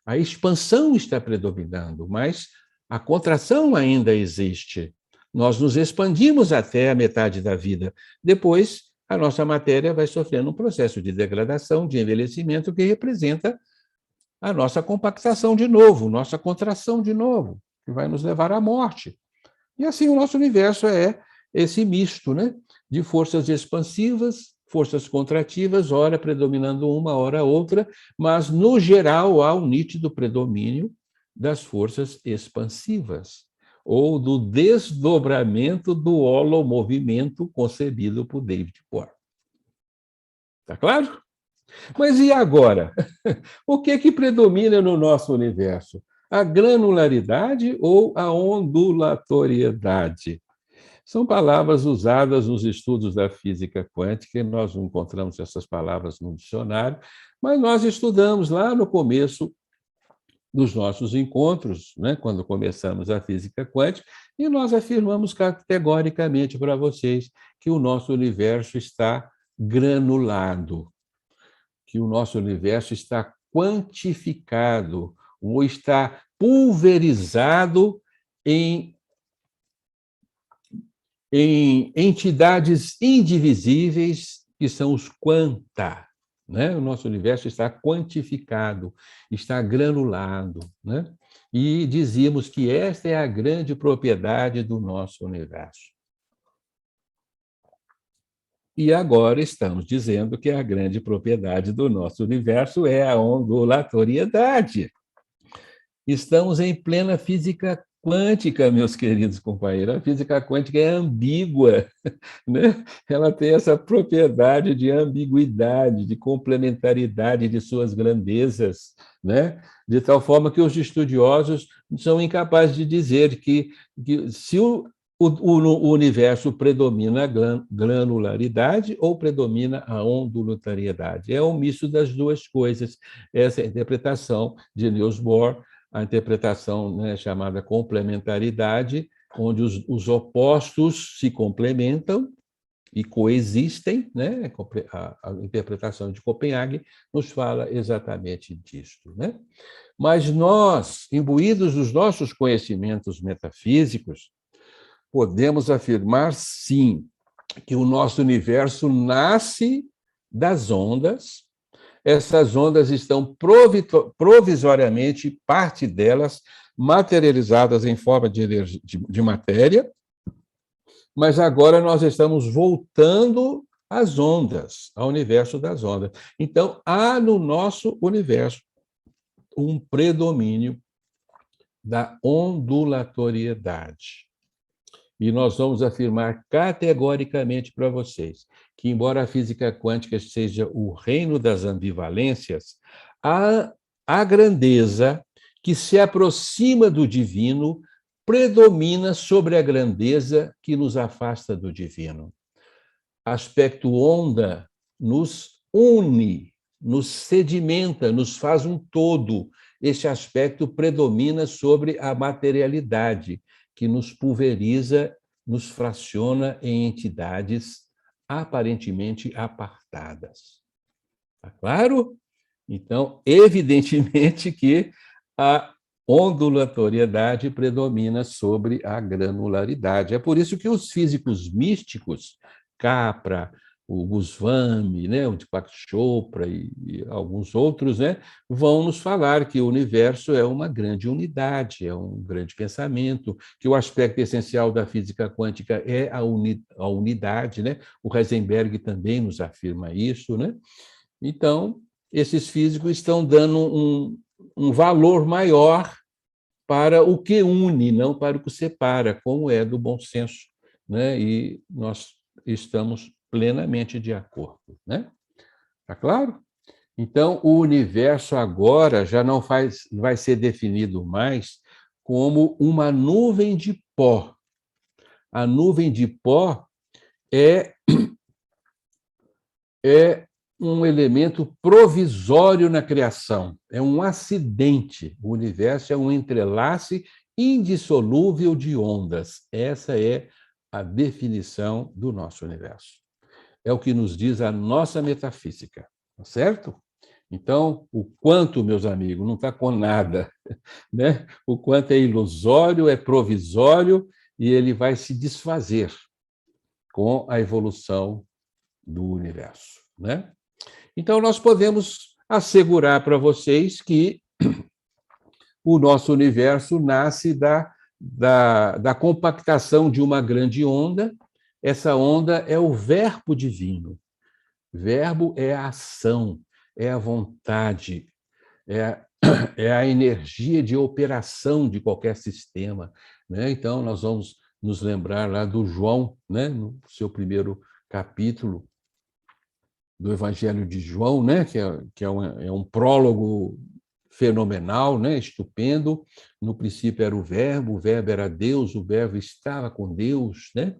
A expansão está predominando, mas a contração ainda existe. Nós nos expandimos até a metade da vida. Depois, a nossa matéria vai sofrendo um processo de degradação, de envelhecimento, que representa a nossa compactação de novo, nossa contração de novo, que vai nos levar à morte. E assim o nosso universo é esse misto, né, de forças expansivas, forças contrativas, ora predominando uma, ora outra, mas, no geral, há um nítido predomínio das forças expansivas, ou do desdobramento do holomovimento concebido por David Bohr. Está claro? Mas e agora? O que é que predomina no nosso universo? A granularidade ou a ondulatoriedade? São palavras usadas nos estudos da física quântica, e nós não encontramos essas palavras no dicionário, mas nós estudamos lá no começo dos nossos encontros, né, quando começamos a física quântica, e nós afirmamos categoricamente para vocês que o nosso universo está granulado, que o nosso universo está quantificado, ou está pulverizado em entidades indivisíveis, que são os quanta. Né? O nosso universo está quantificado, está granulado. Né? E dizíamos que esta é a grande propriedade do nosso universo. E agora estamos dizendo que a grande propriedade do nosso universo é a ondulatoriedade. Estamos em plena física quântica, meus queridos companheiros. A física quântica é ambígua, né? Ela tem essa propriedade de ambiguidade, de complementaridade de suas grandezas, né? De tal forma que os estudiosos são incapazes de dizer que se o universo predomina a granularidade ou predomina a ondulatoriedade. É um misto das duas coisas. Essa é a interpretação de Niels Bohr, a interpretação, né, chamada complementaridade, onde os opostos se complementam e coexistem, né? A interpretação de Copenhague nos fala exatamente disso, né? Mas nós, imbuídos dos nossos conhecimentos metafísicos, podemos afirmar, sim, que o nosso universo nasce das ondas. Essas ondas estão provisoriamente, parte delas, materializadas em forma de matéria, mas agora nós estamos voltando às ondas, ao universo das ondas. Então, há no nosso universo um predomínio da ondulatoriedade. E nós vamos afirmar categoricamente para vocês que, embora a física quântica seja o reino das ambivalências, a grandeza que se aproxima do divino predomina sobre a grandeza que nos afasta do divino. Aspecto onda nos une, nos sedimenta, nos faz um todo. Este aspecto predomina sobre a materialidade, que nos pulveriza, nos fraciona em entidades aparentemente apartadas. Está claro? Então, evidentemente que a ondulatoriedade predomina sobre a granularidade. É por isso que os físicos místicos, Capra, o Goswami, né, o Deepak Chopra e alguns outros, né, vão nos falar que o universo é uma grande unidade, é um grande pensamento, que o aspecto essencial da física quântica é a unidade, né? O Heisenberg também nos afirma isso, né? Então, esses físicos estão dando um valor maior para o que une, não para o que separa, como é do bom senso, né? E nós estamos plenamente de acordo, né? Tá claro? Então, o universo agora já não vai ser definido mais como uma nuvem de pó. A nuvem de pó é, é um elemento provisório na criação, é um acidente. O universo é um entrelace indissolúvel de ondas. Essa é a definição do nosso universo. É o que nos diz a nossa metafísica, tá certo? Então, o quanto, meus amigos, não está com nada, né? O quanto é ilusório, é provisório e ele vai se desfazer com a evolução do universo, né? Então, nós podemos assegurar para vocês que o nosso universo nasce da compactação de uma grande onda. Essa onda é o verbo divino. Verbo é a ação, é a vontade, é, é a energia de operação de qualquer sistema, né? Então, nós vamos nos lembrar lá do João, né? No seu primeiro capítulo do Evangelho de João, né? É um prólogo fenomenal, né? Estupendo. No princípio era o Verbo era Deus, o Verbo estava com Deus, né?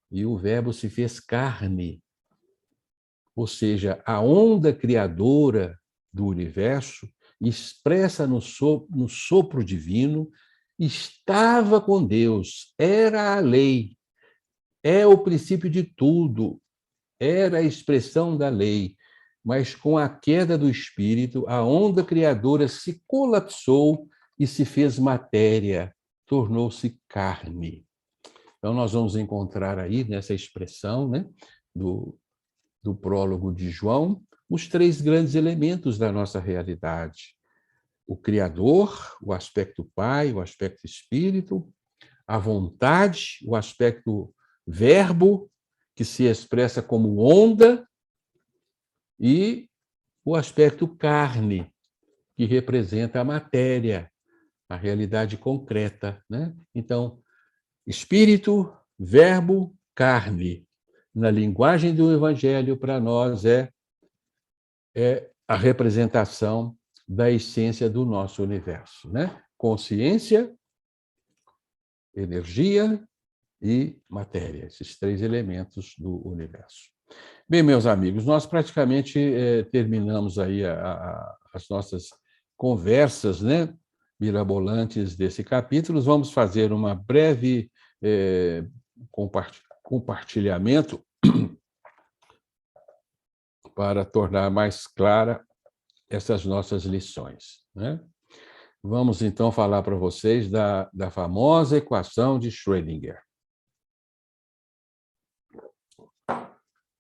E o Verbo se fez carne. Ou seja, a onda criadora do universo, expressa no sopro divino, estava com Deus, era a lei, é o princípio de tudo, era a expressão da lei. Mas com a queda do espírito, a onda criadora se colapsou e se fez matéria, tornou-se carne. Então, nós vamos encontrar aí, nessa expressão, né, do prólogo de João, os três grandes elementos da nossa realidade: o Criador, o aspecto Pai, o aspecto Espírito, a vontade, o aspecto Verbo, que se expressa como onda, e o aspecto carne, que representa a matéria, a realidade concreta, né? Então, Espírito, Verbo, carne. Na linguagem do Evangelho, para nós, é a representação da essência do nosso universo, né? Consciência, energia e matéria, esses três elementos do universo. Bem, meus amigos, nós praticamente terminamos aí as nossas conversas, né, mirabolantes desse capítulo. Vamos fazer uma breve compartilhamento para tornar mais clara essas nossas lições, né? Vamos, então, falar para vocês da famosa equação de Schrödinger.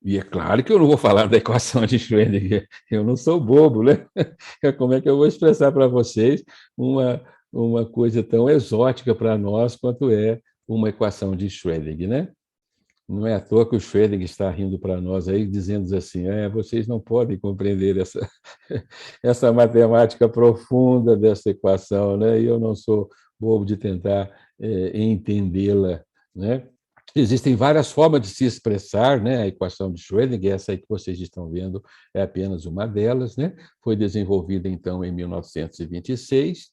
E é claro que eu não vou falar da equação de Schrödinger, eu não sou bobo, né? Como é que eu vou expressar para vocês uma coisa tão exótica para nós quanto é uma equação de Schrödinger, né? Não é à toa que o Schrödinger está rindo para nós aí, dizendo assim, vocês não podem compreender essa matemática profunda dessa equação, né? E eu não sou bobo de tentar entendê-la, né? Existem várias formas de se expressar, né? A equação de Schrödinger, essa aí que vocês estão vendo, é apenas uma delas, né? Foi desenvolvida, então, em 1926,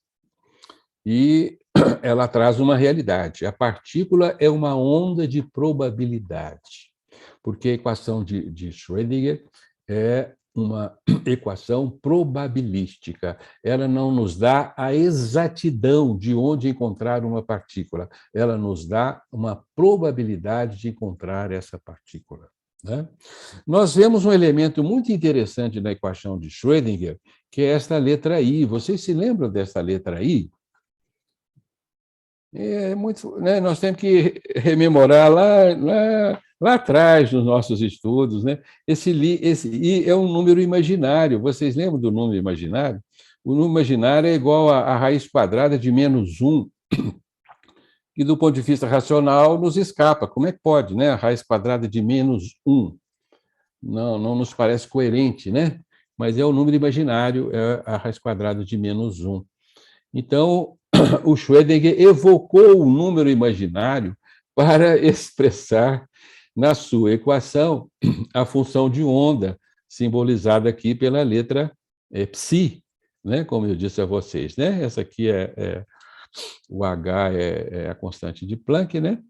e ela traz uma realidade. A partícula é uma onda de probabilidade, porque a equação de Schrödinger é uma equação probabilística. Ela não nos dá a exatidão de onde encontrar uma partícula, ela nos dá uma probabilidade de encontrar essa partícula, né? Nós vemos um elemento muito interessante na equação de Schrödinger, que é esta letra I. Vocês se lembram dessa letra I? É muito, né? Nós temos que rememorar lá atrás nos nossos estudos, né? Esse I é um número imaginário. Vocês lembram do número imaginário? O número imaginário é igual à raiz quadrada de -1, que do ponto de vista racional nos escapa. Como é que pode, né? A raiz quadrada de -1 não nos parece coerente, né? Mas é o número imaginário, é a raiz quadrada de -1. Então, o Schrödinger evocou o número imaginário para expressar na sua equação a função de onda, simbolizada aqui pela letra psi, né? Como eu disse a vocês, né? Essa aqui o H é a constante de Planck, né?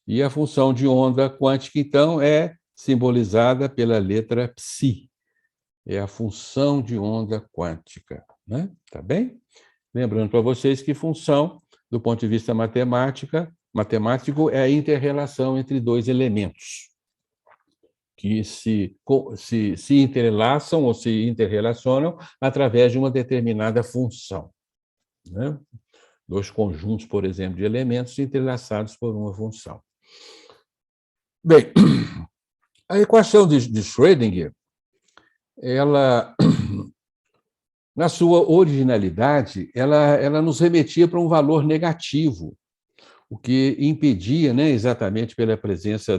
E a função de onda quântica, então, é simbolizada pela letra psi. É a função de onda quântica, né? Tá bem? Lembrando para vocês que função, do ponto de vista matemático, é a inter-relação entre dois elementos que se entrelaçam ou se interrelacionam através de uma determinada função, né? Dois conjuntos, por exemplo, de elementos entrelaçados por uma função. Bem, a equação de Schrödinger, ela, na sua originalidade, ela nos remetia para um valor negativo, o que impedia, né, exatamente pela presença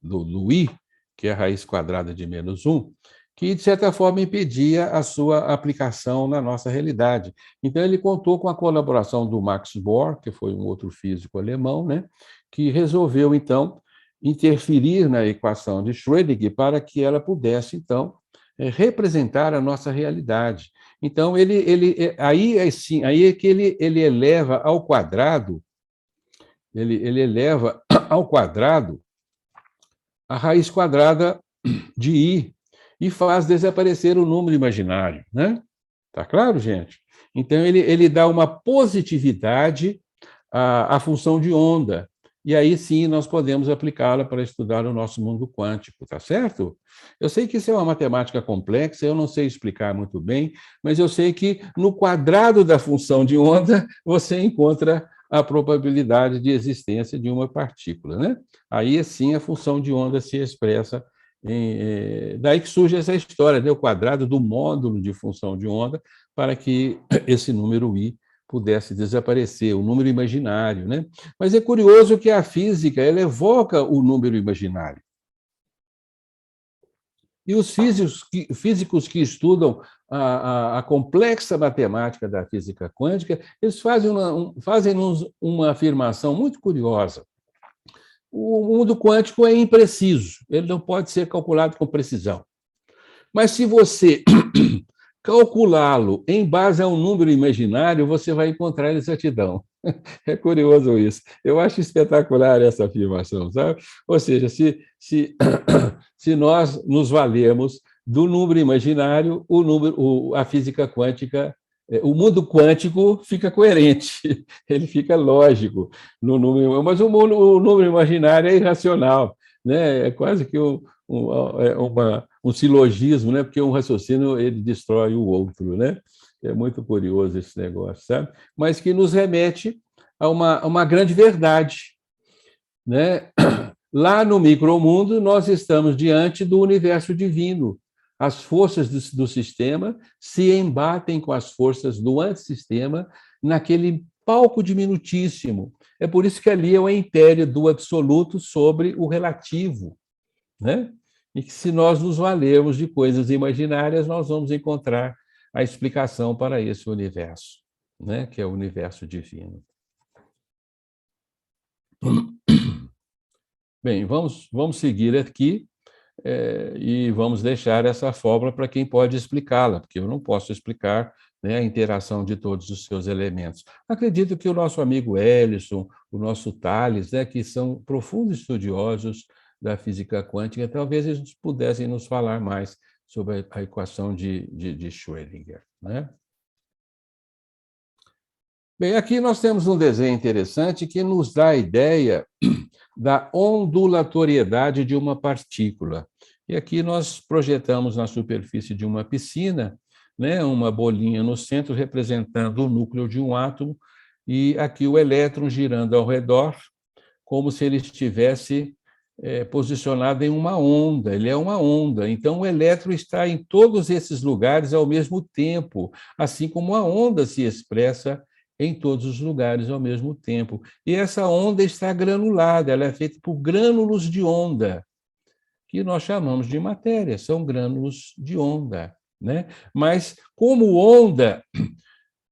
do i, que é a raiz quadrada de -1, que, de certa forma, impedia a sua aplicação na nossa realidade. Então, ele contou com a colaboração do Max Bohr, que foi um outro físico alemão, né, que resolveu, então, interferir na equação de Schrödinger para que ela pudesse, então, representar a nossa realidade. Então, aí é que ele eleva ao quadrado, ele eleva ao quadrado a raiz quadrada de i e faz desaparecer o número imaginário, né? Tá claro, gente? Então, ele dá uma positividade à função de onda, e aí sim nós podemos aplicá-la para estudar o nosso mundo quântico, tá certo? Eu sei que isso é uma matemática complexa, eu não sei explicar muito bem, mas eu sei que no quadrado da função de onda você encontra a probabilidade de existência de uma partícula, né? Aí sim a função de onda se expressa daí que surge essa história, né? O quadrado do módulo de função de onda para que esse número i pudesse desaparecer, o número imaginário, né? Mas é curioso que a física ela evoca o número imaginário. E os físicos que estudam a complexa matemática da física quântica, eles fazem-nos uma afirmação muito curiosa. O mundo quântico é impreciso, ele não pode ser calculado com precisão. Mas se você calculá-lo em base a um número imaginário, você vai encontrar exatidão. É curioso isso. Eu acho espetacular essa afirmação, sabe? Ou seja, se nós nos valemos do número imaginário, a física quântica, o mundo quântico fica coerente, ele fica lógico no número, mas o número imaginário é irracional, né? É quase que um silogismo, né? Porque um raciocínio ele destrói o outro, né? É muito curioso esse negócio, sabe? Mas que nos remete a uma grande verdade, né? Lá no micromundo, nós estamos diante do universo divino. As forças do sistema se embatem com as forças do antissistema naquele palco diminutíssimo. É por isso que ali é o império do absoluto sobre o relativo, né? E que se nós nos valermos de coisas imaginárias, nós vamos encontrar a explicação para esse universo, né? Que é o universo divino. Bem, vamos seguir aqui e vamos deixar essa fórmula para quem pode explicá-la, porque eu não posso explicar, né, a interação de todos os seus elementos. Acredito que o nosso amigo Ellison, o nosso Thales, né, que são profundos estudiosos da física quântica, talvez eles pudessem nos falar mais sobre a equação de Schrödinger, né? Bem, aqui nós temos um desenho interessante que nos dá a ideia da ondulatoriedade de uma partícula. E aqui nós projetamos na superfície de uma piscina, né, uma bolinha no centro representando o núcleo de um átomo e aqui o elétron girando ao redor, como se ele estivesse posicionado em uma onda. Ele é uma onda. Então, o elétron está em todos esses lugares ao mesmo tempo, assim como a onda se expressa em todos os lugares ao mesmo tempo. E essa onda está granulada, ela é feita por grânulos de onda, que nós chamamos de matéria, são grânulos de onda, né? Mas, como onda,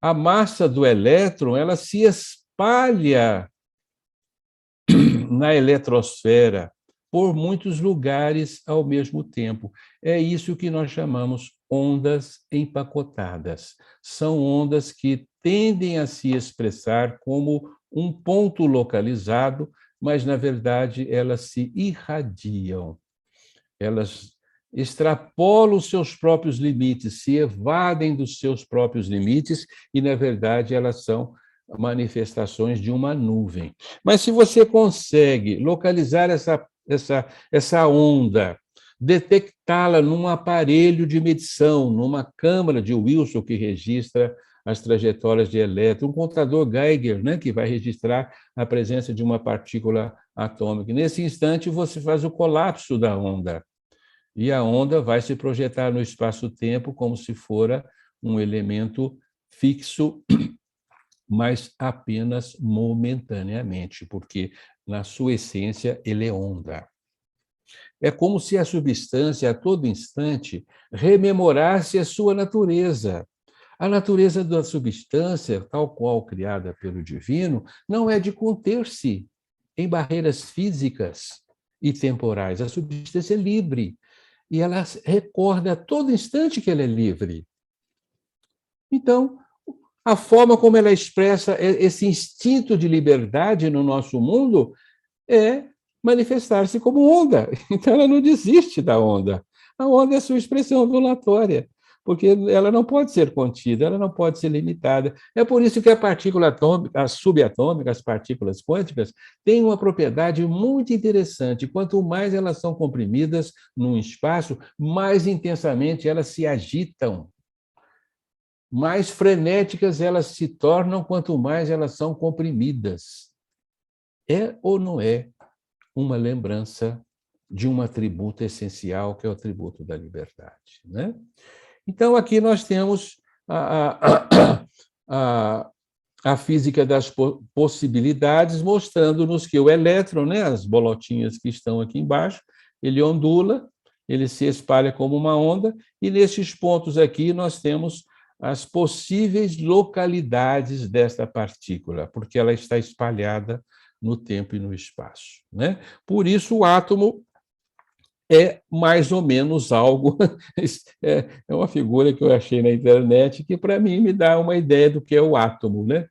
a massa do elétron ela se espalha na eletrosfera, por muitos lugares ao mesmo tempo. É isso que nós chamamos ondas empacotadas. São ondas que tendem a se expressar como um ponto localizado, mas, na verdade, elas se irradiam. Elas extrapolam os seus próprios limites, se evadem dos seus próprios limites e, na verdade, elas são manifestações de uma nuvem. Mas se você consegue localizar essa onda, detectá-la num aparelho de medição, numa câmara de Wilson que registra as trajetórias de elétrons, um contador Geiger, né, que vai registrar a presença de uma partícula atômica. Nesse instante, você faz o colapso da onda, e a onda vai se projetar no espaço-tempo como se fora um elemento fixo, mas apenas momentaneamente, porque, na sua essência, ele é onda. É como se a substância, a todo instante, rememorasse a sua natureza. A natureza da substância, tal qual criada pelo divino, não é de conter-se em barreiras físicas e temporais. A substância é livre e ela recorda a todo instante que ela é livre. Então, a forma como ela expressa esse instinto de liberdade no nosso mundo é manifestar-se como onda. Então, ela não desiste da onda. A onda é a sua expressão ondulatória, porque ela não pode ser contida, ela não pode ser limitada. É por isso que a partícula atômica, a subatômica, as partículas quânticas, têm uma propriedade muito interessante. Quanto mais elas são comprimidas num espaço, mais intensamente elas se agitam. Mais frenéticas elas se tornam quanto mais elas são comprimidas. É ou não é uma lembrança de um atributo essencial, que é o atributo da liberdade, né? Então, aqui nós temos a física das possibilidades, mostrando-nos que o elétron, né, as bolotinhas que estão aqui embaixo, ele ondula, ele se espalha como uma onda, e nesses pontos aqui nós temos as possíveis localidades desta partícula, porque ela está espalhada no tempo e no espaço, né? Por isso, o átomo é mais ou menos algo. É uma figura que eu achei na internet que, para mim, me dá uma ideia do que é o átomo, né?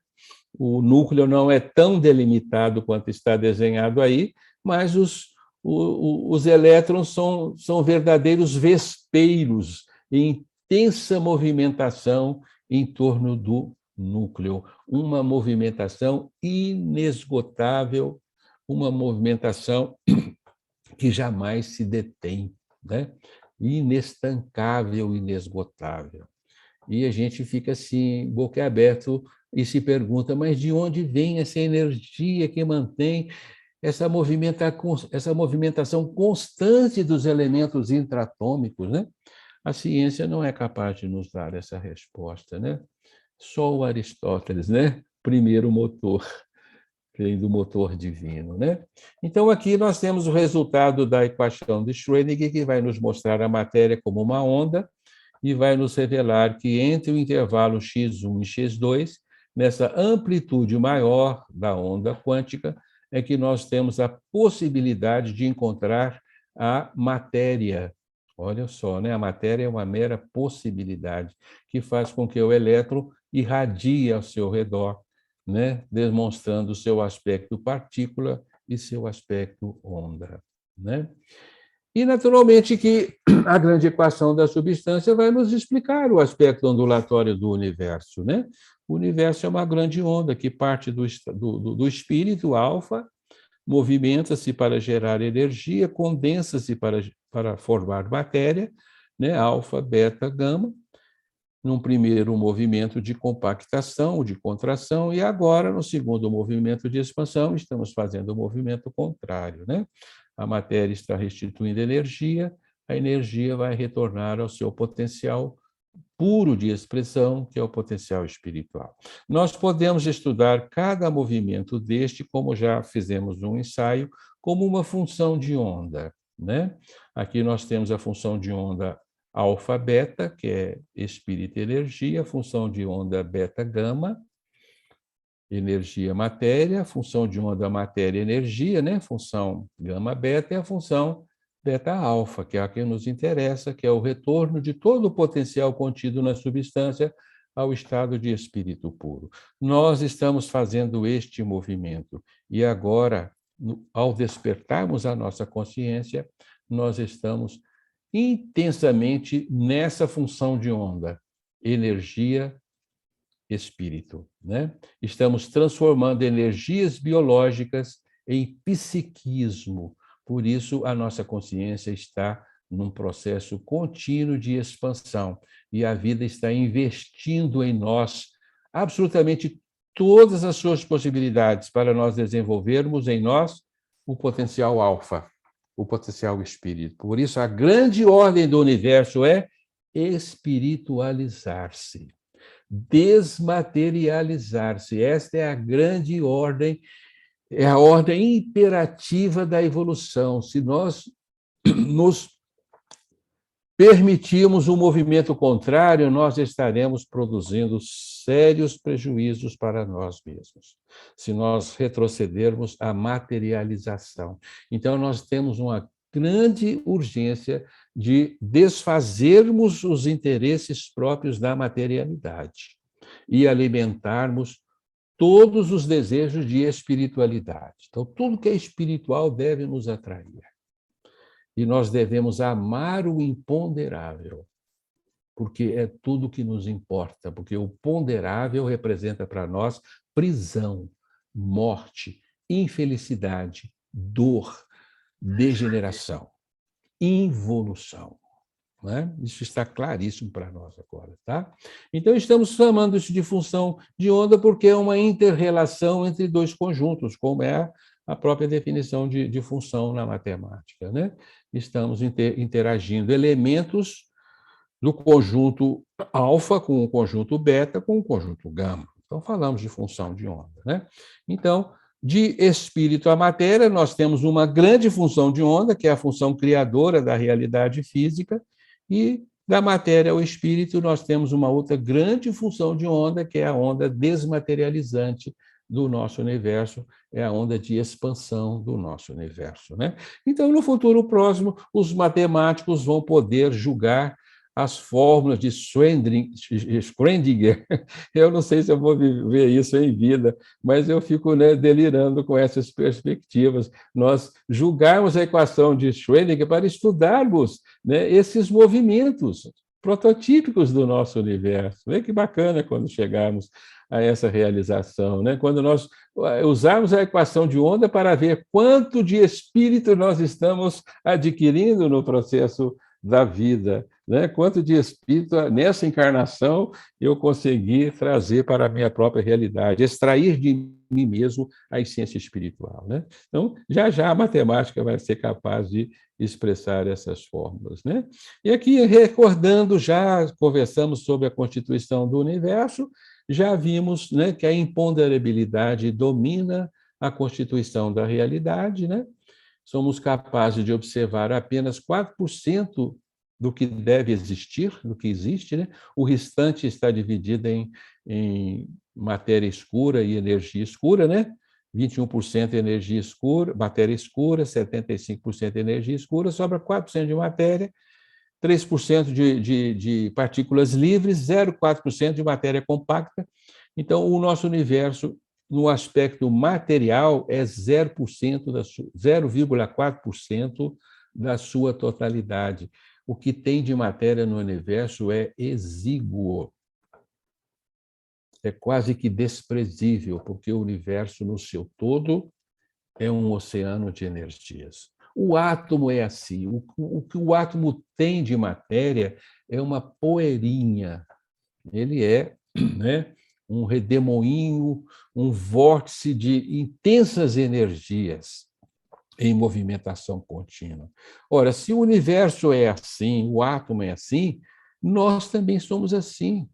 O núcleo não é tão delimitado quanto está desenhado aí, mas os elétrons são verdadeiros vespeiros em intensa movimentação em torno do núcleo, uma movimentação inesgotável, uma movimentação que jamais se detém, né? Inestancável, inesgotável. E a gente fica assim, boquiaberto, e se pergunta, mas de onde vem essa energia que mantém essa movimentação constante dos elementos intratômicos, né? A ciência não é capaz de nos dar essa resposta, né? Só o Aristóteles, né? Primeiro motor, vem do motor divino, né? Então, aqui nós temos o resultado da equação de Schrödinger, que vai nos mostrar a matéria como uma onda e vai nos revelar que entre o intervalo x1 e x2, nessa amplitude maior da onda quântica, é que nós temos a possibilidade de encontrar a matéria. Olha só, né? A matéria é uma mera possibilidade que faz com que o elétron irradie ao seu redor, né? Demonstrando seu aspecto partícula e seu aspecto onda, né? E, naturalmente, que a grande equação da substância vai nos explicar o aspecto ondulatório do universo, né? O universo é uma grande onda que parte do espírito alfa, movimenta-se para gerar energia, condensa-se para formar matéria, né? Alfa, beta, gama, num primeiro movimento de compactação, de contração, e agora, no segundo movimento de expansão, estamos fazendo o movimento contrário, né? A matéria está restituindo energia, a energia vai retornar ao seu potencial puro de expressão, que é o potencial espiritual. Nós podemos estudar cada movimento deste, como já fizemos um ensaio, como uma função de onda, né? Aqui nós temos a função de onda alfa-beta, que é espírito e energia, a função de onda beta-gama, energia, matéria, a função de onda, matéria, energia, né? Função gama-beta, e a função beta-alfa, que é a que nos interessa, que é o retorno de todo o potencial contido na substância ao estado de espírito puro. Nós estamos fazendo este movimento e agora, ao despertarmos a nossa consciência, nós estamos intensamente nessa função de onda, energia, espírito, né? Estamos transformando energias biológicas em psiquismo. Por isso, a nossa consciência está num processo contínuo de expansão e a vida está investindo em nós absolutamente todas as suas possibilidades para nós desenvolvermos em nós o potencial alfa, o potencial espírito. Por isso, a grande ordem do universo é espiritualizar-se, desmaterializar-se. Esta é a grande ordem, é a ordem imperativa da evolução. Se nós nos permitirmos um movimento contrário, nós estaremos produzindo sérios prejuízos para nós mesmos, se nós retrocedermos à materialização. Então, nós temos uma grande urgência de desfazermos os interesses próprios da materialidade e alimentarmos todos os desejos de espiritualidade. Então, tudo que é espiritual deve nos atrair. E nós devemos amar o imponderável, porque é tudo que nos importa, porque o ponderável representa para nós prisão, morte, infelicidade, dor, degeneração, involução. Né? Isso está claríssimo para nós agora. Tá? Então, estamos chamando isso de função de onda porque é uma inter-relação entre dois conjuntos, como é a própria definição de função na matemática. Né? Estamos interagindo elementos do conjunto alfa com o conjunto beta com o conjunto gama. Então, falamos de função de onda. Né? Então, de espírito à matéria, nós temos uma grande função de onda, que é a função criadora da realidade física, e da matéria ao espírito, nós temos uma outra grande função de onda, que é a onda desmaterializante do nosso universo, é a onda de expansão do nosso universo. Né? Então, no futuro próximo, os matemáticos vão poder julgar as fórmulas de Schrödinger. Eu não sei se eu vou ver isso em vida, mas eu fico, né, delirando com essas perspectivas. Nós julgarmos a equação de Schrödinger para estudarmos, né, esses movimentos prototípicos do nosso universo. Vê que bacana quando chegarmos a essa realização, né? Quando nós usarmos a equação de onda para ver quanto de espírito nós estamos adquirindo no processo da vida, né? Quanto de espírito nessa encarnação eu consegui trazer para a minha própria realidade, extrair de mim mesmo a essência espiritual, né? Então, já a matemática vai ser capaz de expressar essas fórmulas, né? E aqui, recordando, já conversamos sobre a constituição do universo, já vimos, né, que a imponderabilidade domina a constituição da realidade, né? Somos capazes de observar apenas 4% do que deve existir, do que existe, né? O restante está dividido em matéria escura e energia escura, né? 21% energia escura, matéria escura, 75% energia escura, sobra 4% de matéria, 3% de partículas livres, 0,4% de matéria compacta. Então, o nosso universo, no aspecto material, é 0,4% da sua totalidade. O que tem de matéria no universo é exíguo. É quase que desprezível, porque o universo, no seu todo, é um oceano de energias. O átomo é assim. O que o átomo tem de matéria é uma poeirinha. Ele é, né, um redemoinho, um vórtice de intensas energias em movimentação contínua. Ora, se o universo é assim, o átomo é assim, nós também somos assim.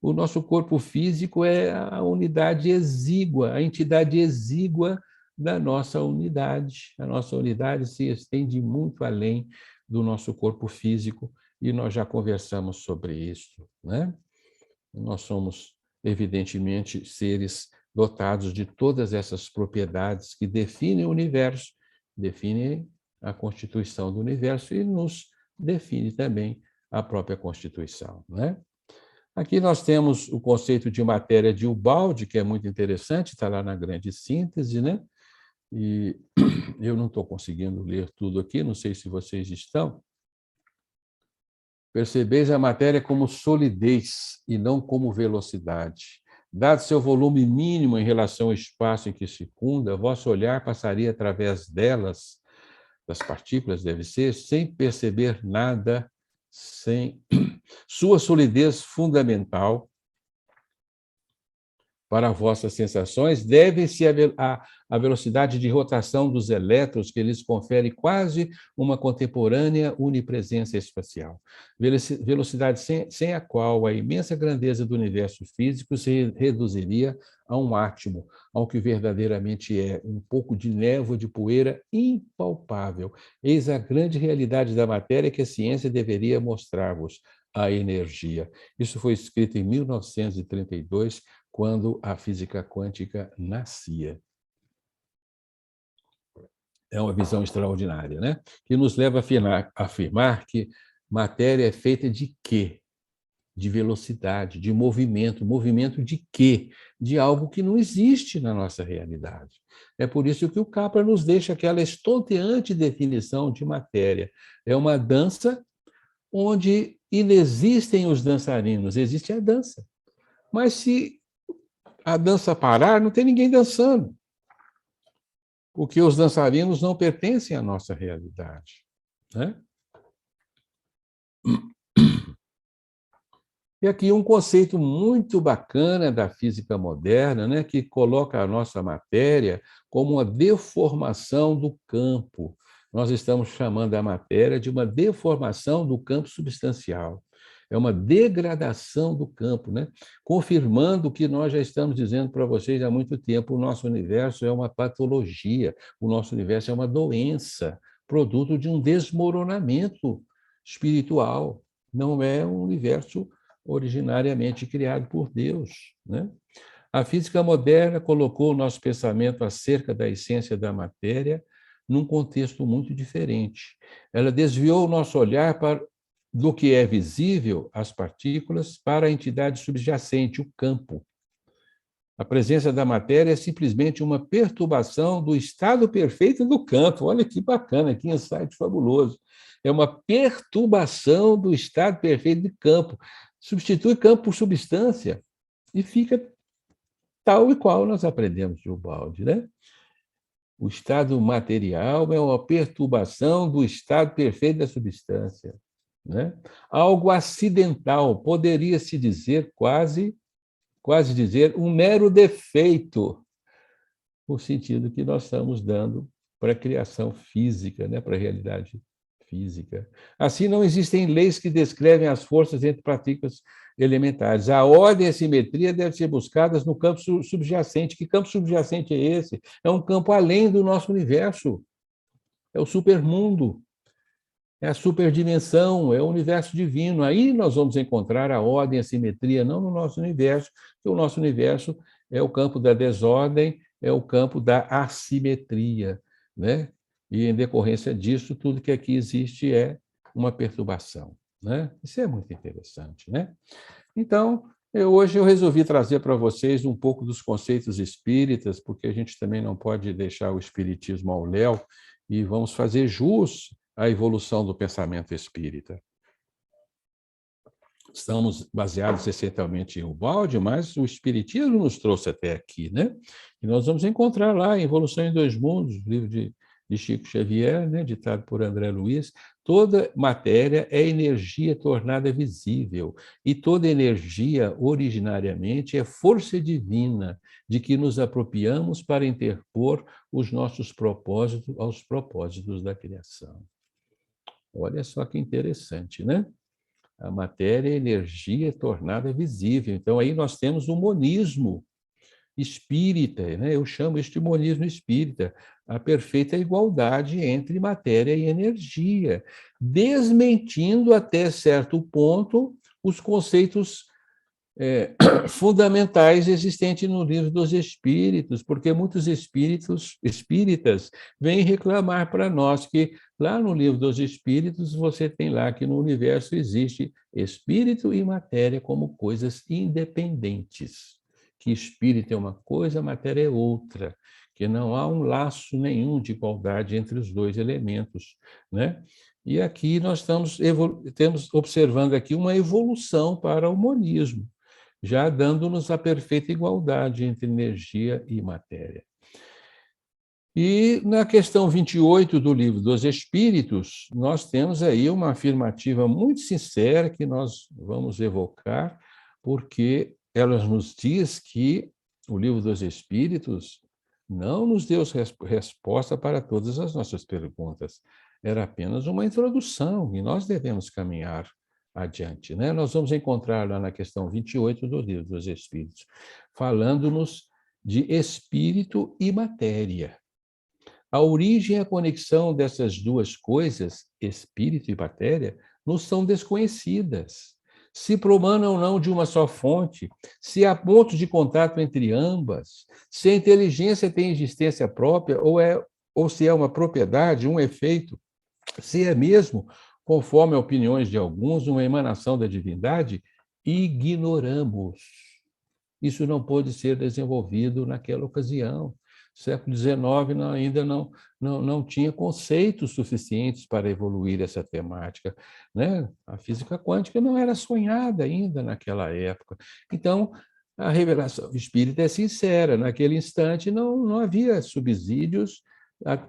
O nosso corpo físico é a unidade exígua, a entidade exígua da nossa unidade. A nossa unidade se estende muito além do nosso corpo físico e nós já conversamos sobre isso, né? Nós somos, evidentemente, seres dotados de todas essas propriedades que definem o universo, definem a constituição do universo e nos define também a própria Constituição, né? Aqui nós temos o conceito de matéria de Ubaldi, que é muito interessante, está lá na grande síntese, né? E eu não estou conseguindo ler tudo aqui, não sei se vocês estão. Percebeis a matéria como solidez e não como velocidade. Dado seu volume mínimo em relação ao espaço em que circunda, vosso olhar passaria através delas, das partículas deve ser, sem perceber nada, sem sua solidez fundamental para vossas sensações deve-se à velocidade de rotação dos elétrons, que lhes confere quase uma contemporânea unipresença espacial. Velocidade sem a qual a imensa grandeza do universo físico se reduziria a um átomo, ao que verdadeiramente é um pouco de névoa de poeira impalpável. Eis a grande realidade da matéria que a ciência deveria mostrar-vos, a energia. Isso foi escrito em 1932, quando a física quântica nascia. É uma visão extraordinária, né? Que nos leva a afirmar que matéria é feita de quê? De velocidade, de movimento. Movimento de quê? De algo que não existe na nossa realidade. É por isso que o Capra nos deixa aquela estonteante definição de matéria. É uma dança onde inexistem os dançarinos, existe a dança. Mas se a dança parar, não tem ninguém dançando, porque os dançarinos não pertencem à nossa realidade, né? E aqui um conceito muito bacana da física moderna, né, que coloca a nossa matéria como uma deformação do campo. Nós estamos chamando a matéria de uma deformação do campo substancial. É uma degradação do campo, né? Confirmando o que nós já estamos dizendo para vocês há muito tempo: o nosso universo é uma patologia, o nosso universo é uma doença, produto de um desmoronamento espiritual. Não é um universo originariamente criado por Deus, né? A física moderna colocou o nosso pensamento acerca da essência da matéria num contexto muito diferente. Ela desviou o nosso olhar do que é visível, as partículas, para a entidade subjacente, o campo. A presença da matéria é simplesmente uma perturbação do estado perfeito do campo. Olha que bacana, que insight fabuloso. É uma perturbação do estado perfeito de campo. Substitui campo por substância e fica tal e qual nós aprendemos de Ubaldi, né? O estado material é uma perturbação do estado perfeito da substância, né? Algo acidental, poderia-se dizer quase dizer um mero defeito, no sentido que nós estamos dando para a criação física, né? Para a realidade física. Assim, não existem leis que descrevem as forças entre partículas elementares. A ordem e a simetria devem ser buscadas no campo subjacente. Que campo subjacente é esse? É um campo além do nosso universo. É o supermundo. É a superdimensão, é o universo divino. Aí nós vamos encontrar a ordem e a simetria, não no nosso universo, porque o nosso universo é o campo da desordem, é o campo da assimetria, né? E, em decorrência disso, tudo que aqui existe é uma perturbação, né? Isso é muito interessante, né? Então, hoje eu resolvi trazer para vocês um pouco dos conceitos espíritas, porque a gente também não pode deixar o espiritismo ao léu, e vamos fazer jus à evolução do pensamento espírita. Estamos baseados essencialmente em Ubaldi, mas o espiritismo nos trouxe até aqui, né? E nós vamos encontrar lá em Evolução em Dois Mundos, livro de Chico Xavier, né, ditado por André Luiz, toda matéria é energia tornada visível, e toda energia, originariamente, é força divina, de que nos apropriamos para interpor os nossos propósitos aos propósitos da criação. Olha só que interessante, né? A matéria é energia tornada visível. Então, aí nós temos o monismo espírita, né? Eu chamo este monismo espírita, a perfeita igualdade entre matéria e energia, desmentindo até certo ponto os conceitos fundamentais existentes no Livro dos Espíritos, porque muitos espíritas vêm reclamar para nós que lá no Livro dos Espíritos você tem lá que no universo existe espírito e matéria como coisas independentes, que espírito é uma coisa, matéria é outra, que não há um laço nenhum de igualdade entre os dois elementos, né? E aqui nós estamos observando aqui uma evolução para o monismo, já dando-nos a perfeita igualdade entre energia e matéria. E na questão 28 do Livro dos Espíritos, nós temos aí uma afirmativa muito sincera que nós vamos evocar, porque ela nos diz que o Livro dos Espíritos não nos deu resposta para todas as nossas perguntas. Era apenas uma introdução e nós devemos caminhar adiante, né? Nós vamos encontrar lá na questão 28 do Livro dos Espíritos, falando-nos de espírito e matéria. A origem e a conexão dessas duas coisas, espírito e matéria, nos são desconhecidas. Se promanam ou não de uma só fonte, se há pontos de contato entre ambas, se a inteligência tem existência própria ou se é uma propriedade, um efeito, se é mesmo, conforme opiniões de alguns, uma emanação da divindade, ignoramos. Isso não pôde ser desenvolvido naquela ocasião. O século XIX ainda não tinha conceitos suficientes para evoluir essa temática, né? A física quântica não era sonhada ainda naquela época. Então, a revelação espírita é sincera. Naquele instante, não havia subsídios,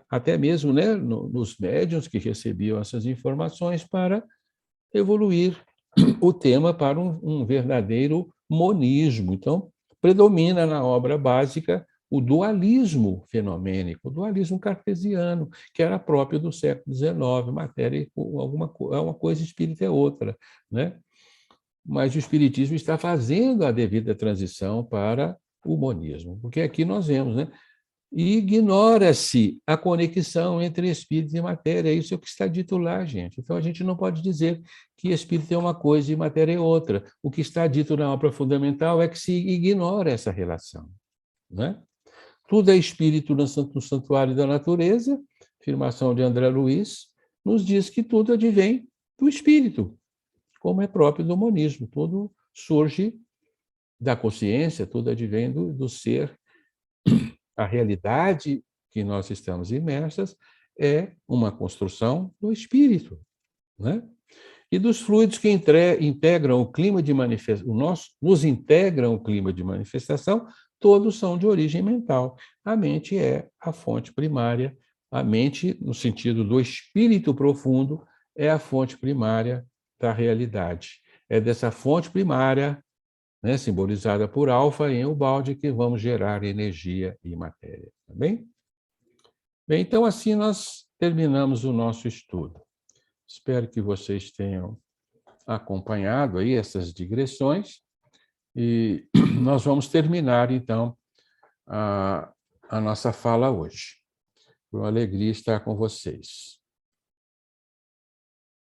até mesmo, né, nos médiuns que recebiam essas informações para evoluir o tema para um verdadeiro monismo. Então, predomina na obra básica o dualismo fenomênico, o dualismo cartesiano, que era próprio do século XIX, matéria é uma coisa, espírito é outra, né? Mas o espiritismo está fazendo a devida transição para o monismo, porque aqui nós vemos, né? E ignora-se a conexão entre espírito e matéria. Isso é o que está dito lá, gente. Então, a gente não pode dizer que espírito é uma coisa e matéria é outra. O que está dito na obra fundamental é que se ignora essa relação, né? Tudo é espírito no santuário da natureza, afirmação de André Luiz, nos diz que tudo advém do espírito, como é próprio do monismo. Tudo surge da consciência, tudo advém do ser. A realidade que nós estamos imersas é uma construção do espírito, né? E dos fluidos que integram o clima de manifestação, nos integram o clima de manifestação, todos são de origem mental. A mente é a fonte primária, a mente, no sentido do espírito profundo, é a fonte primária da realidade. É dessa fonte primária, né, simbolizada por alfa em Ubaldi, que vamos gerar energia e matéria. Tá bem? Bem, então assim nós terminamos o nosso estudo. Espero que vocês tenham acompanhado aí essas digressões e nós vamos terminar, então, a nossa fala hoje. Foi uma alegria estar com vocês.